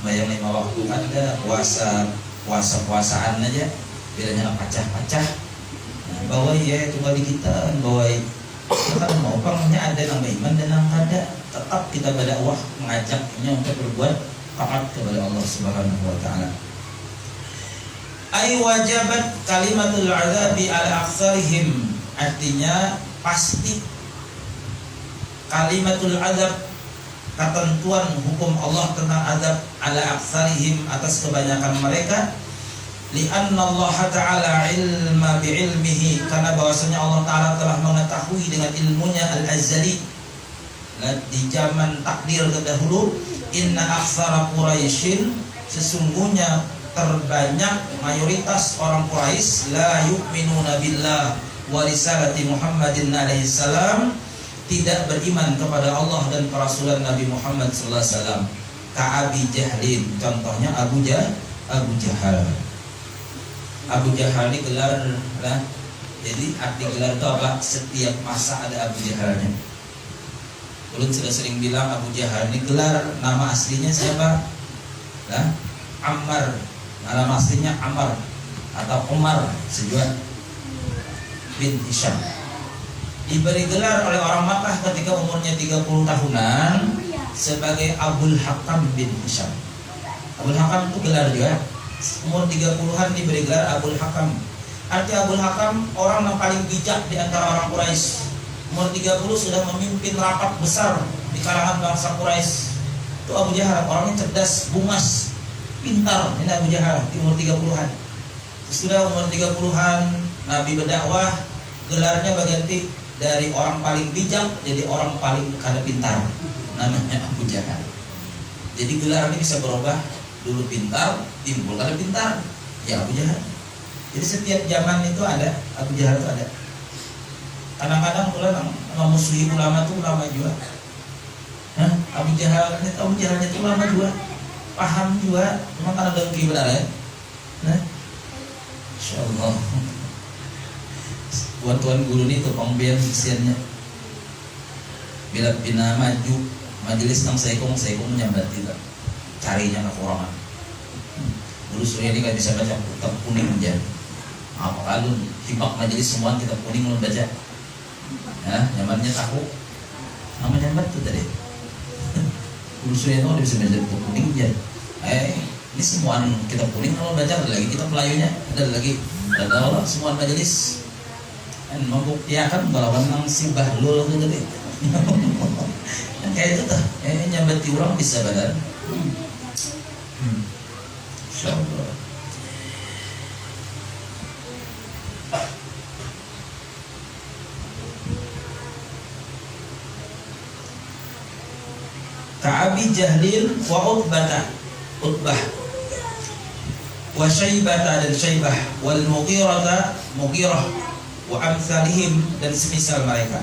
bayang 5 waktu ada, puasa-puasaan aja, bedanya pacah-pacah. Nah, bawa ya tunggal di kita, bawa kan mau pangnya ada yang beriman dan yang kada. Tetap kita berdakwah mengajaknya untuk berbuat taat kepada Allah Subhanahu wa Ta'ala. Ay wajabat kalimatul azabi ala aktsarihim, artinya pasti kalimatul azab, ketentuan hukum Allah tentang azab ala aktsarihim, atas kebanyakan mereka. Lianna Allah Ta'ala ilma bi'ilmihi, karena bahwasanya Allah Ta'ala telah mengetahui dengan ilmunya al-azali di zaman takdir terdahulu. Inna aktsara Quraisyin, sesungguhnya terbanyak mayoritas orang Quraisy, la yu'minuna billah wa risalati Muhammadin alaihi salam, tidak beriman kepada Allah dan perasulan Nabi Muhammad sallallahu alaihi wasallam. Ka'abi Jahlin, contohnya Abu Jahal. Abu Jahal ini gelar lah. Jadi arti gelar itu apa? Setiap masa ada Abu Jahalnya. Ulun sudah sering bilang Abu Jahal ini gelar, nama aslinya siapa? Nah, Ammar. Nama aslinya Ammar. atau Umar Sejuat bin Hisham. Diberi gelar oleh orang Makkah ketika umurnya 30 tahunan sebagai Abul Hakam bin Hisham. Abul Hakam itu gelar juga. Umur 30-an diberi gelar Abul Hakam. Arti Abul Hakam orang yang paling bijak di antara orang Quraisy. Umur 30 sudah memimpin rapat besar di kalangan bangsa Quraisy. Itu Abu Jahal, orangnya cerdas, bungas, pintar. Ini Abu Jahal di umur 30-an. Sudah umur 30-an Nabi berdakwah, gelarnya berganti dari orang paling bijak jadi orang paling kada pintar. Namanya Abu Jahal. Jadi gelar ini bisa berubah. Dulu pintar, timbul kada pintar, ya Abu Jahal. Jadi setiap zaman itu ada Abu Jahal itu ada. Kadang-kadang ulah memusuhi ulama itu ulama juga. Abu Jahal itu ulama juga, paham juga, cuma karena dengki benar ya. Insyaallah. Tuan-tuan guru ini tuh pembian isiannya. Bila bina maju majelis nang saikong nyambat tidak. Carinya kekurangan. Guru Surya ini gak bisa baca kitab kuning aja. Apa kalau hibak majelis semua kitab kuning belum baca? Nyamannya tahu. Namanya nyambat tuh tadi. Guru Surya itu bisa baca kitab kuning aja. Ini semua kitab kuning kalau baca ada lagi kitab Melayunya, ada lagi. Ada Allah semua majelis. Membuktikan bahwa nang si bahlul itu tadi. Kayak itu tuh, nyambat orang bisa badan. Insyaallah. Ka'abi Jahlin wa Utbah wa Syaibah dan Syaibah wal Mughirah wa amsalihim dan semisal mereka.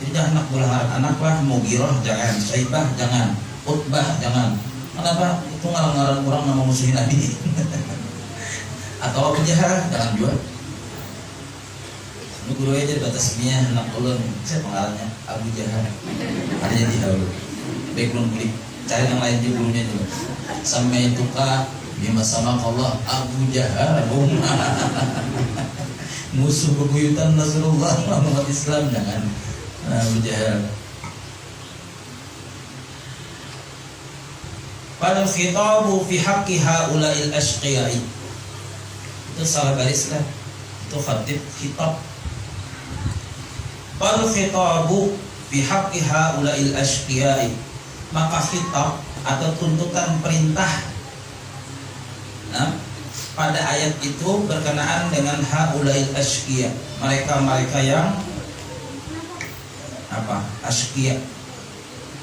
Jadi jangan nak bulaharan anak lah, Mughirah jangan, Syaibah jangan, Utbah jangan. Kenapa? Itu ngarang-ngarang orang nama musuhin Nabi. Atau Abu Jahal jangan juga. Ini guru aja di batas dunia anak ulun. Saya pengarangnya Abu Jahal. Ada jadi dahulu. Baik belum beli. Cari yang lain juga gurunya juga. Sampai itu kak bima sama Allah Abu Jahal. Musuh bebuyutan Rasulullah umat Islam jangan. Abu Jahal. Pada khitabu fi haqqi haula'il ashqiya'i. Itu salah baris lah. Itu khatib khitab. Pada khitabu fi haqqi haula'il ashqiya'i. Maka khitab atau tuntutan perintah pada ayat itu berkenaan dengan haula'il ashqiya. Mereka-mereka yang ashqiya.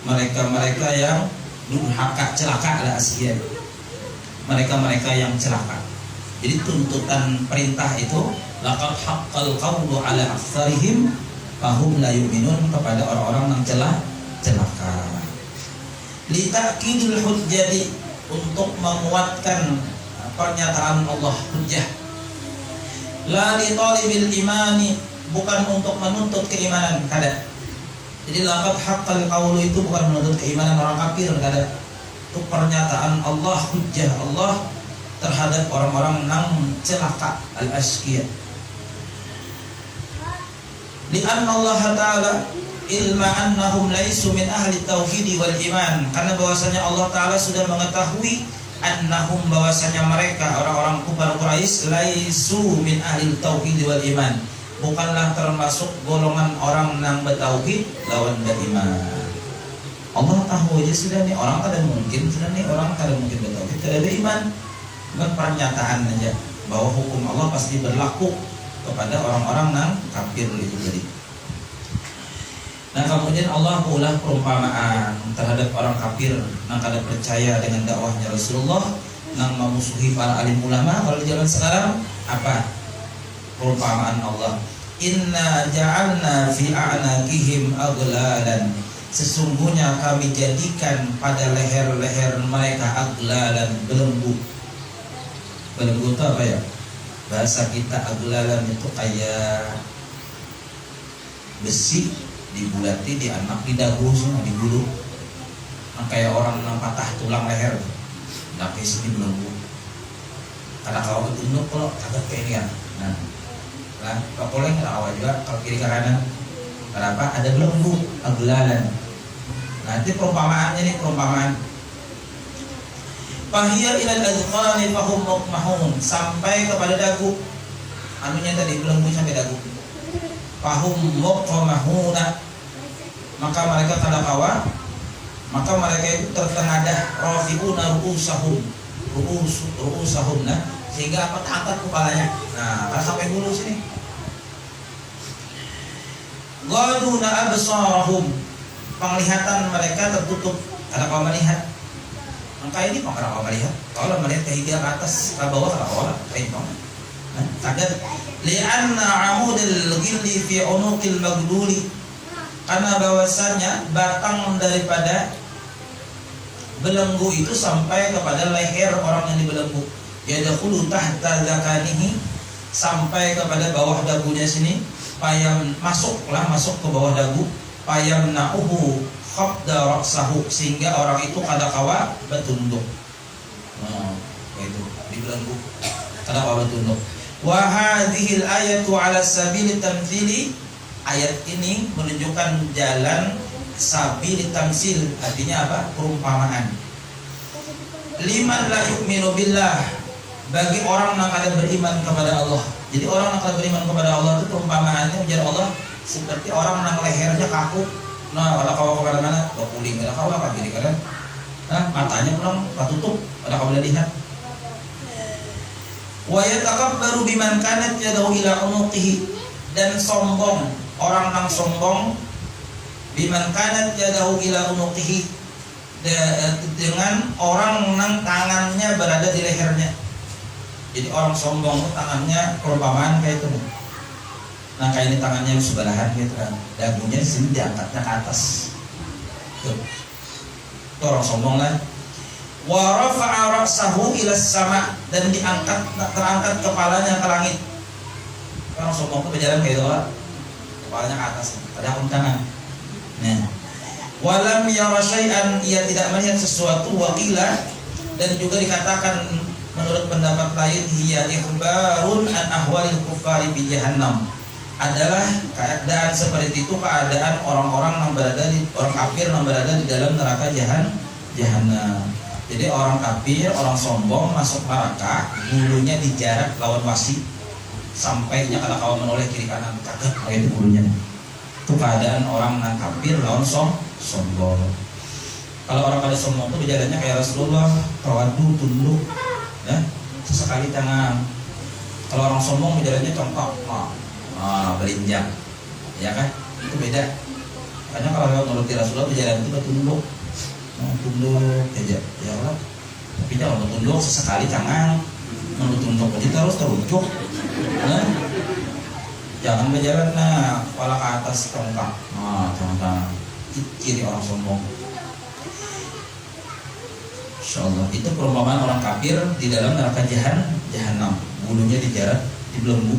Mereka-mereka yang durhaka, celaka lah asyian. Mereka-mereka yang celaka. Jadi tuntutan perintah itu laqad haqqal qawlu ala aktsarihim fahum la yu'minun, kepada orang-orang yang celaka. Li ta'kidil hujjati, untuk menguatkan pernyataan Allah hujjah. La li talibil imani, bukan untuk menuntut keimanan, kada. Jadi laqad haqqal qawlu itu bukan menuntut keimanan orang kafir, kada. Itu pernyataan Allah, hujjah Allah terhadap orang-orang yang celaka, al-ashqiya. Li'anna Allah Ta'ala ilma annahum laisu min ahli tauhid wal iman, karena bahwasanya Allah Ta'ala sudah mengetahui annahum, bahwasanya mereka orang-orang kufar Quraisy laisu min ahli tauhid wal iman, bukanlah termasuk golongan orang yang bertauhid lawan beriman. Allah tahu aja sudah nih orang kada mungkin, sudah nih orang kada mungkin bertauhid kada beriman. Bukan pernyataan aja bahwa hukum Allah pasti berlaku kepada orang-orang yang kafir itu tadi. Nah kemudian Allah mengulang perumpamaan terhadap orang kafir yang kada percaya dengan dakwahnya Rasulullah, yang memusuhi para alim ulama. Kalau di zaman sekarang apa? Perumpamaan Allah, inna ja'alna fi a'naqihim aghlalan, sesungguhnya kami jadikan pada leher-leher mereka aghlalan, belenggu. Belenggu itu apa ya? Bahasa kita aghlalan itu kayak besi dibulati, dianak di dagu semua, di bulu. Kayak orang yang patah tulang leher, pakai sini belenggu. Karena kalau ketunduk kalau agak pengen. Nah, lah pakoleng kada awal juga kalau kiri ke kanan. Kenapa? Ada belenggu, aglalan. Nah, itu perumpamaannya nih, perumpamaan. Fahiya ilal adqani fahum muqmahun, sampai kepada dagu. Anunya tadi belenggu sampai dagu. Fahum muqmahuna, maka mereka kadakawa, maka mereka itu tertenadah, rafi'una ru'usahum, nah, sehingga angkat kepalanya. Nah, kalau sampai bulu sini. Ghaduna absarahum, penglihatan mereka tertutup, kadakawa melihat. Maka ini kadakawa melihat. Kalau melihat ke hingga ke atas, ke bawah, kadakawa kayak gitu. Nah, kadang li'anna 'amudul ghilli fi 'unuqil magduli, karena bahwasanya batang daripada belenggu itu sampai kepada leher orang yang dibelenggu. Yadkhulu tahta zakanihi, sampai kepada bawah dagunya sini. Payam masuk ke bawah dagu. Payam na'uhu khabda ra'sahu, sehingga orang itu kadakawa bertunduk. Nah, itu dibelenggu kadakawa bertunduk. Wa hadhil ayatu 'ala sabili tamthili, ayat ini menunjukkan jalan sabil tamsil, artinya apa? Perumpamaan. Liman la yu'minu billah, bagi orang yang kada beriman kepada Allah. Jadi orang yang kada beriman kepada Allah itu perumpamaannya menjadi Allah seperti orang yang lehernya kaku. Nah, kalau kau ke mana-mana, kau kuling, kalau kau apa jadi kalian? Nah, matanya kurang tertutup, kalau kau boleh lihat. Wa yatakabbaru biman kanat yadahu ila unuqihi, dan sombong, orang yang sombong, biman kanat yadahu ila unuqihi, dengan orang yang tangannya berada di lehernya. Jadi orang sombong tangannya perumpamaan kayak itu. Nah, kayak ini tangannya sebelahan gitu kan, dagunya di sini diangkatnya ke atas. Tuh. Itu orang sombong lah. Wa rafa'a ra'sahu ila sama, dan terangkat kepalanya ke langit. Orang sombong itu berjalan kayak itu lah, kepalanya ke atas, ada tangan. Nah, walam yara syai'an, ia tidak melihat sesuatu. Waqila, dan juga dikatakan menurut pendapat lain, hiya ikhbarun an ahwalil kuffari bi jahannam, adalah keadaan seperti itu, keadaan orang-orang yang berada di, orang kafir yang berada di dalam neraka jahanam. Jadi orang kafir, orang sombong masuk neraka, bulunya dijarak lawan wasi, sampainya kalau kawan menoleh kiri kanan, kagak kayak itu bulunya. Itu keadaan orang yang kafir lawan sombong. Kalau orang pada sombong itu berjalannya kayak Rasulullah, tawadu, tunduk, ya, sesekali tangan. Kalau orang sombong berjalannya congkak, berinjak, ya kan? Itu beda. Karena kalau menurut Rasulullah berjalan itu bertunduk, tunduk aja, ya Allah. Tapi jangan bertunduk sesekali tangan, bertunduk aja terus teruncuk. Nah, jangan berjalan kepala ke atas congkak, congkak. Ciri orang sombong. Insyaallah itu perumpamaan orang kafir di dalam neraka jahanam, bulunya dijarak, dibelenggu.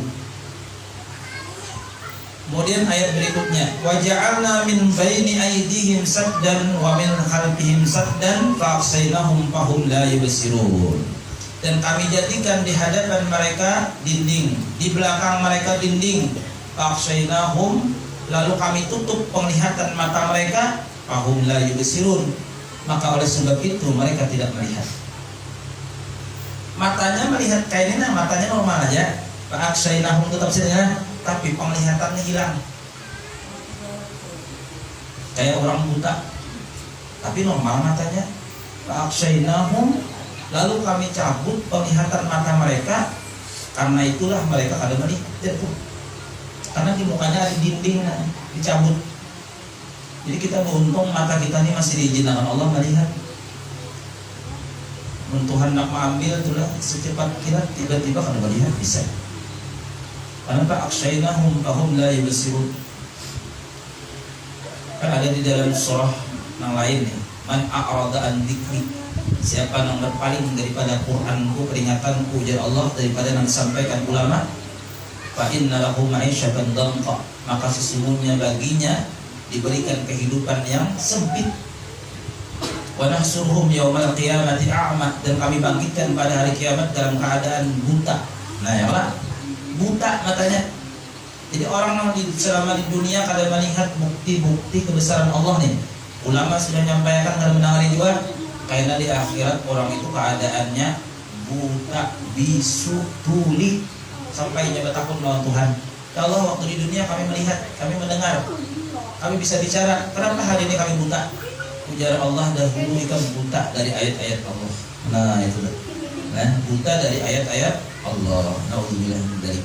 Kemudian ayat berikutnya, wa ja'alna min baini aydihim saddan wa min khalfihim saddan fa aqsaynahum fahum la yubsirun. Dan kami jadikan di hadapan mereka dinding, di belakang mereka dinding, fa aqsaynahum, lalu kami tutup penglihatan mata mereka, fahum la yubsirun, maka oleh sebab itu mereka tidak melihat. Matanya melihat kayak ini, matanya normal aja, fa aqsaynahum tetap saja, tapi penglihatannya hilang, kayak orang buta, tapi normal matanya. Fa'aqshaynahum, lalu kami cabut penglihatan mata mereka, karena itulah mereka kada melihat, karena di mukanya ada dinding, dicabut. Jadi kita beruntung mata kita ini masih diizinkan Allah melihat. Tuhan nak mengambil itulah secepat kilat, tiba-tiba kada melihat bisa. Karena fa'aqshaynahum fahum la yubsirun. Kan ada di dalam surah yang lain nih, man a'rada an dzikri, siapa yang berpaling daripada Qur'anku, peringatanku, ujar Allah, daripada yang disampaikan ulama, fa inna lahu ma'isyatan dhanqa, maka sesungguhnya baginya diberikan kehidupan yang sempit. Wa Wa nahsuruhum yaumal qiyamati a'ma, dan kami bangkitkan pada hari kiamat dalam keadaan buta. Nah, ya Allah, buta matanya. Jadi orang yang selama di dunia kada melihat bukti-bukti kebesaran Allah nih. Ulama sudah menyampaikan dan menangani juga, karena di akhirat orang itu keadaannya buta, bisu, tuli, sampai nyebut takut melawan Tuhan. Ya Allah, waktu di dunia kami melihat, kami mendengar, kami bisa bicara. Kenapa hari ini kami buta? Ujar Allah, dahulu kami buta dari ayat-ayat Allah. Nah itu, nah buta dari ayat-ayat Allah. Naudzubillah dari.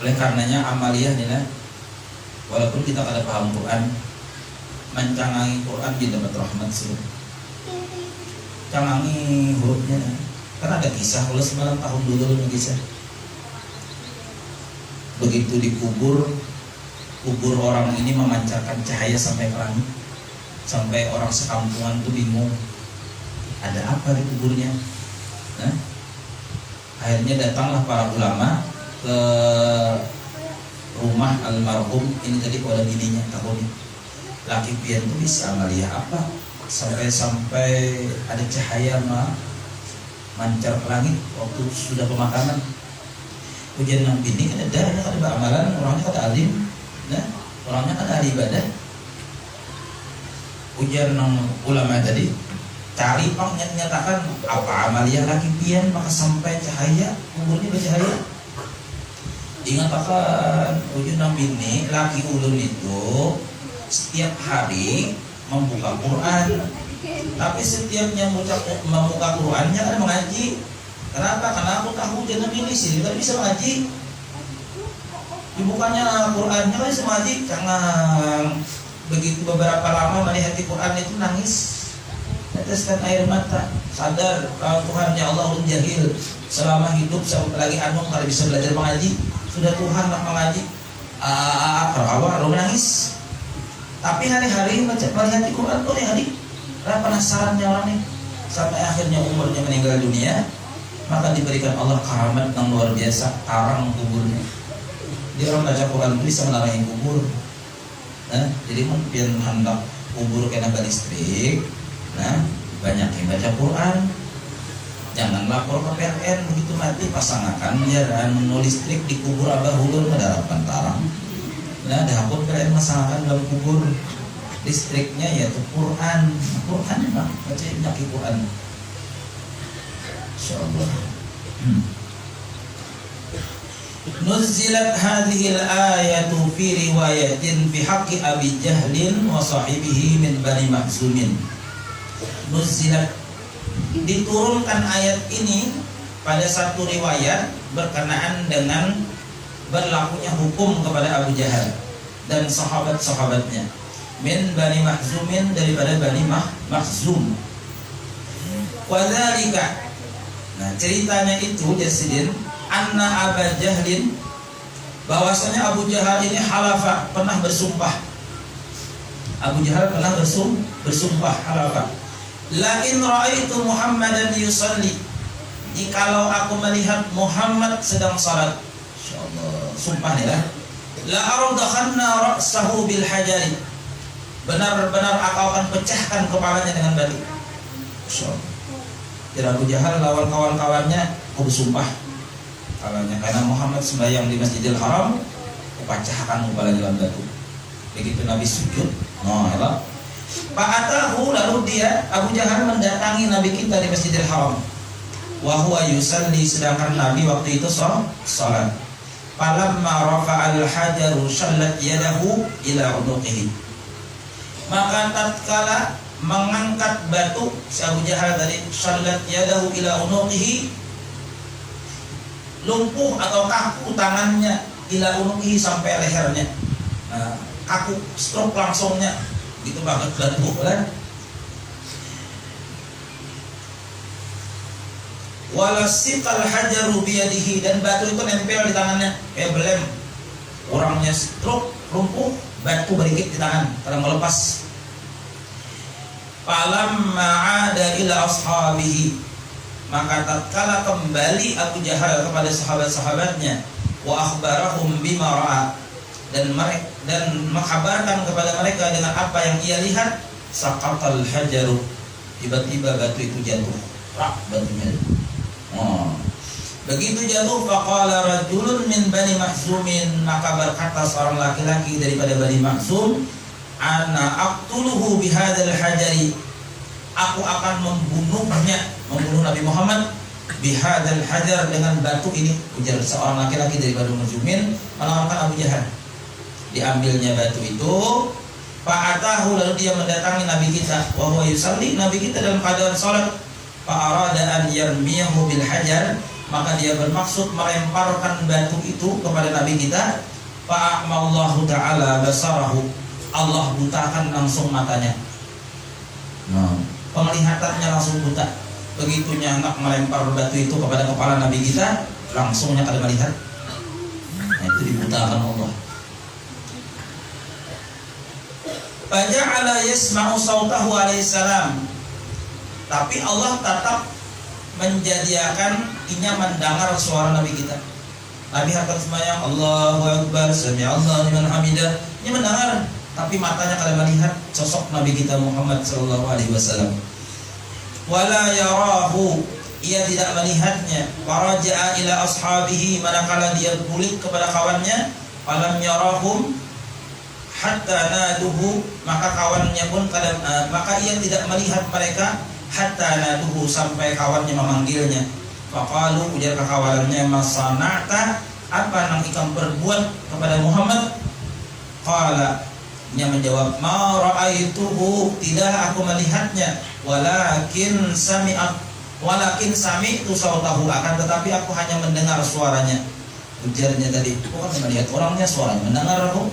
Oleh karenanya amaliyah nih lah, walaupun kita kada paham Quran, mencangangi Quran di dapat rahmat sih. Cangangi hurufnya. Karena ada kisah, kalau semalam tahun dulu ada kisah. Begitu dikubur, kubur orang ini memancarkan cahaya sampai ke langit, sampai orang sekampungan itu bingung, ada apa di kuburnya. Nah, akhirnya datanglah para ulama ke rumah almarhum ini tadi pada bininya, tahun laki pian itu bisa melihat apa sampai ada cahaya mancar ke langit waktu sudah pemakaman. Ujian nang bini kan ada amalan, orangnya kata alim, nah orangnya kata ahli ibadah. Ujian nang ulama tadi cari pang nyatakan apa amalia laki pian maka sampai cahaya kuburnya bercahaya. Ingat akan ujian nang bini laki ulun itu setiap hari membuka Quran, tapi setiapnya membuka Qurannya kan mengaji. Kenapa? Karena aku tahu dia nabi sih, tidak bisa mengaji. Dibukanya Qurannya kan bisa mengaji. Karena begitu beberapa lama melihat Quran itu nangis, teteskan air mata, sadar kalau Tuhannya Allah jahil selama hidup sampai lagi anu kalau bisa belajar mengaji. Sudah Tuhan nak mengaji, awal nangis. Tapi hari-hari melihat Quran tuh hari penasarannya orang nih, sampai akhirnya umurnya meninggal dunia. Maka diberikan Allah karamat yang luar biasa, tarang kuburnya. Dia orang baca Quran itu bisa menerangi kubur. Nah, jadi mungkin hendak kubur kena listrik. Nah, banyak yang baca Quran. Jangan lapor ke PLN begitu mati pasangakan biaran menulis listrik di kubur abah ulun mendarapkan tarang. Nah, dahapun PLN pasangakan dalam kubur listriknya yaitu Quran. Quran memang baca banyak Quran. Insyaallah. Nuzilat hadhihi al-ayatu fi riwayatin fi haqqi Abi Jahlin wa sahibihi min Bani Makhzumin. Nuzilat, diturunkan ayat ini pada satu riwayat berkenaan dengan berlakunya hukum kepada Abu Jahal dan sahabat-sahabatnya. Min Bani Makhzumin, daripada Bani Makhzum. Wadzalika, nah ceritanya itu Jasidin anna Abu Jahlin, bahwasanya Abu Jahal ini halafa, pernah bersumpah. Abu Jahal pernah bersumpah halafa. La in ra'aitu Muhammadan yusalli, jikalau aku melihat Muhammad sedang salat, insyaallah sumpah nih lah, la ardakhanna ra'sahu bil hajari, benar-benar aku akan pecahkan kepalanya dengan batu. Insyaallah. Jadi Abu Jahal lawan kawan-kawannya aku bersumpah kalanya karena Muhammad sembahyang di Masjidil Haram, aku pecahkan kepalanya dengan batu. Begitu Nabi sujud, nah Fa'atahu, lalu dia Abu Jahal mendatangi Nabi kita di Masjidil Haram. Wa huwa yusalli, sedangkan Nabi waktu itu salat. Falamma rafa'al hajaru shallat yadahu ila unuqihi, maka tatkala mengangkat batu si Abu Jahal dari shallat yadahu ila unuqihi, lumpuh atau kaku tangannya, ila unuqihi sampai lehernya. Nah, kaku, stroke langsungnya. Gitu banget batu kan. Walasiqal hajaru biyadihi, dan batu itu nempel di tangannya kayak belem. Orangnya stroke, lumpuh, batu berikit di tangan karena melepas. Falamma 'ada ila ashabihi, maka tatkala kembali Abu Jahal kepada sahabat-sahabatnya, wa akhbarahum bima ra'a, dan mengkabarkan kepada mereka dengan apa yang ia lihat, saqatal hajaru, tiba-tiba batu itu jatuh, batunya. Begitu jatuh, faqala rajulun min Bani Makhzumin, maka berkata seorang laki-laki daripada Bani Makhzum, ana aqtuluhu bihadzal hajari, aku akan membunuhnya, membunuh Nabi Muhammad bihadzal hajar, dengan batu ini. Ujar seorang laki-laki dari Bani Makhzumin menawarkan Abu Jahal. Diambilnya batu itu, fa'atahu, lalu dia mendatangi Nabi kita, wa huwa yusalli, Nabi kita dalam keadaan salat, fa'arada an yarmiyahu bil hajar, maka dia bermaksud melemparkan batu itu kepada Nabi kita. Fa'amallahu ta'ala basarahu, Allah butakan langsung matanya. Penglihatannya langsung buta. Begitunya anak melempar batu itu kepada kepala Nabi kita, langsungnya kada melihat. Itu dibutakan Allah. Faja'ala yasma'u sautahu alaihi salam, tapi Allah tetap menjadikan inya mendengar suara Nabi kita. Nabi akan sembahyang, Allahu Akbar, sami'allahu liman hamidah, ia mendengar, tapi matanya kada melihat sosok Nabi kita Muhammad sallallahu alaihi wasallam. Wala yarahu, ia tidak melihatnya. Faraja'a ila ashabihi, manakala dia balik kepada kawannya, falam yarahum hatta naduhu, maka kawannya pun maka ia tidak melihat mereka, hatta naduhu, sampai kawannya memanggilnya. Faqalu, ujar kawannya, masana'ta, apa yang ikam perbuat kepada Muhammad? Qala, ia menjawab, ma ra'aituhu, tidak aku melihatnya, walakin sami'tu sautahu, akan tetapi aku hanya mendengar suaranya. Ujarnya tadi, bukan melihat orangnya, suaranya mendengar aku.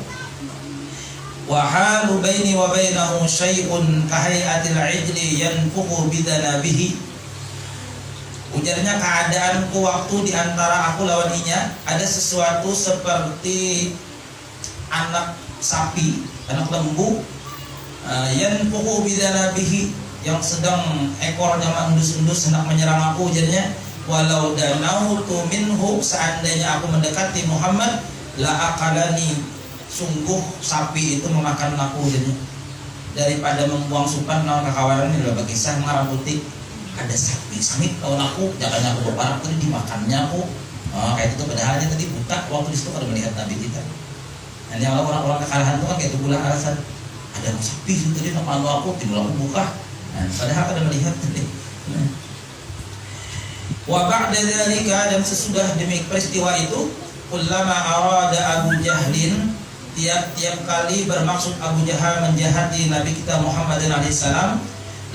Wa halu baini wa bainahu syai'un kahai'atil 'ijli yanfuqu bidanabihi. Ujarnya, keadaanku waktu di antara aku lawan inya, ada sesuatu seperti anak sapi, anak lembu, yanfuqu bidanabihi, yang sedang ekornya mendus-endus hendak menyerang aku. Ujarnya, walau danautu minhu, seandainya aku mendekati Muhammad, la aqalani, sungguh sapi itu memakan aku. Jadi daripada membuang supan lawan kekawaran ini, dalam kisah Marah Putih ada sapi sangit lawan aku, jangan aku berparah tadi dimakannya aku. Kayak itu padahalnya tadi buta waktu disitu kada melihat Nabi kita. Dan yang orang-orang kekalahan itu kan kayak itu pula alasan, ada sapi itu tadi nak malu aku, timbul aku buka. Padahal kada melihat tadi. Wa ba'da dzalika, dan sesudah demi peristiwa itu, kullama arada Abu Jahlin, tiap-tiap kali bermaksud Abu Jahal menjahati Nabi kita Muhammad alaihissalam,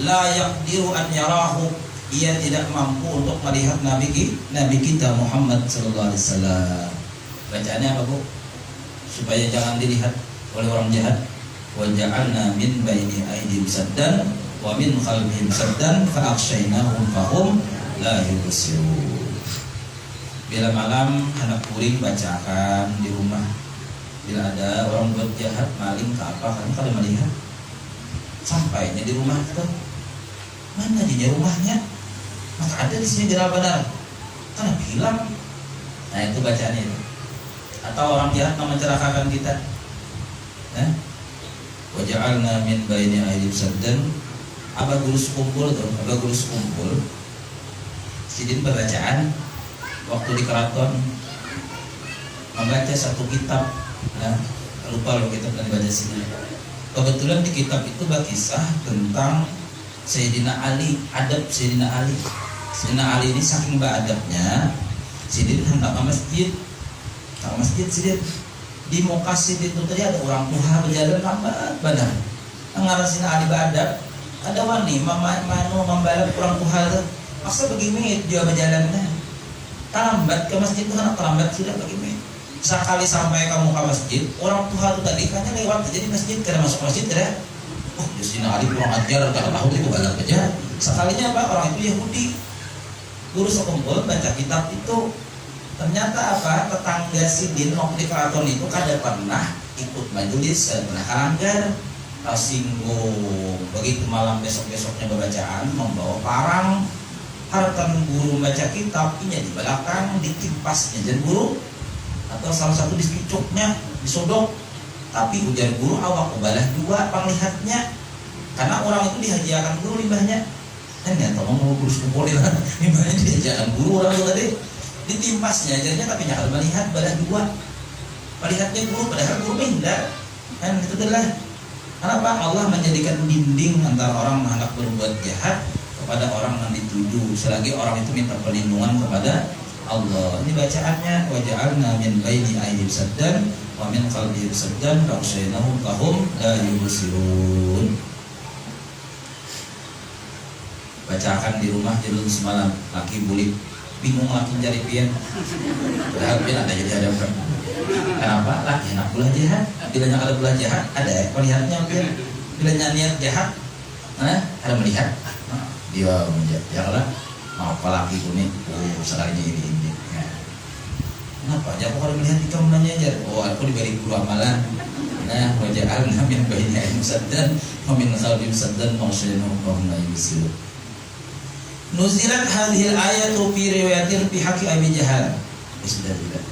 la yaqdiru an yarahu, ia tidak mampu untuk melihat Nabi kita Muhammad sallallahu alaihi wasallam. Bacaannya apa, Bu? Supaya jangan dilihat oleh orang jahat. Wa ja'alna min baini aydihim saddan wa min khalfihim saddan fa akhshaynahum fahum la yubsirun. Bila malam anak puring bacakan di rumah. Bila ada orang buat jahat, maling ke apa, kan kalau melihat sampainya di rumah itu, mana di rumahnya, maka ada di sini benar-benar, karena bilang. Nah itu bacaannya itu. Atau orang jahat mau mencelakakan kita, waja'alna min baini aydihim saddan, apa guru sekumpul tuh, apa guru sekumpul sidin bacaan waktu di keraton membaca satu kitab. Lupa lo kitab yang dibaca sini. Kebetulan di kitab itu berkisah tentang Sayyidina Ali, adab Sayyidina Ali. Sayyidina Ali ini saking beradabnya, sidin hendak ke masjid. Sidin di muka sidin itu tadi ada orang tua berjalan lambat badan. Ngaran Sayyidina Ali beradab, ada wani membalap orang tua itu. Masa begini dia berjalannya terlambat ke masjid itu, kan terlambat sudah begini. Sekali sampai kamu ke masjid, orang tua itu tadi kayaknya lewat aja di masjid, karena masuk masjid tidak. Sayyidina Ali kurang ajar, karena tahu itu balap aja. Sekalinya apa, orang itu Yahudi. Guru sekumpul baca kitab itu, ternyata apa, tetangga sidin waktu di keraton itu kada pernah ikut majelis, kada pernah kalanggar, tersinggung. Begitu malam besok-besoknya bacaan, membawa parang. Hartan guru baca kitab, ini di belakang ditimpasnya dan guru. atau salah satu dicucuknya, disodok. Tapi ujar guru awak ubalah dua penglihatnya, karena orang itu dihajiakan guru limbahnya. Kan nggak tahu mau guru sekumpulin limbahnya dihajiakan guru orang itu tadi ditimpasnya jadinya, tapi nyakal melihat balah dua melihatnya guru, padahal guru pindah kan itu adalah. Kenapa Allah menjadikan dinding antara orang menganggap berbuat jahat kepada orang yang dituju, selagi orang itu minta perlindungan kepada Allah. Ini bacaannya, waja'alna min baini aydihim saddan wa min khalfihim saddan fa'aghshaynahum fahum la yubsirun. Bacakan di rumah jelun semalam, laki bulik bingung laki cari pian, padahal pian ada jadi ada apa? Kenapa? Laki enak belah jahat, bila ada belah jahat ada melihatnya pian, bila niat jahat, ada melihat, dia menjaga mau apa laki kuning, sekalinya ini. Kenapa? Jangan orang melihat di kamarnya aja. Oh, aku diberi guru amalan. Nah, waja'alna min baini aydihim saddan wa min khalfihim saddan fa'aghshaynahum fahum la yubsirun. Nuzilat hadhil ayatu fi riwayatin fi haqqi Abi Jahal. Sudah tidak.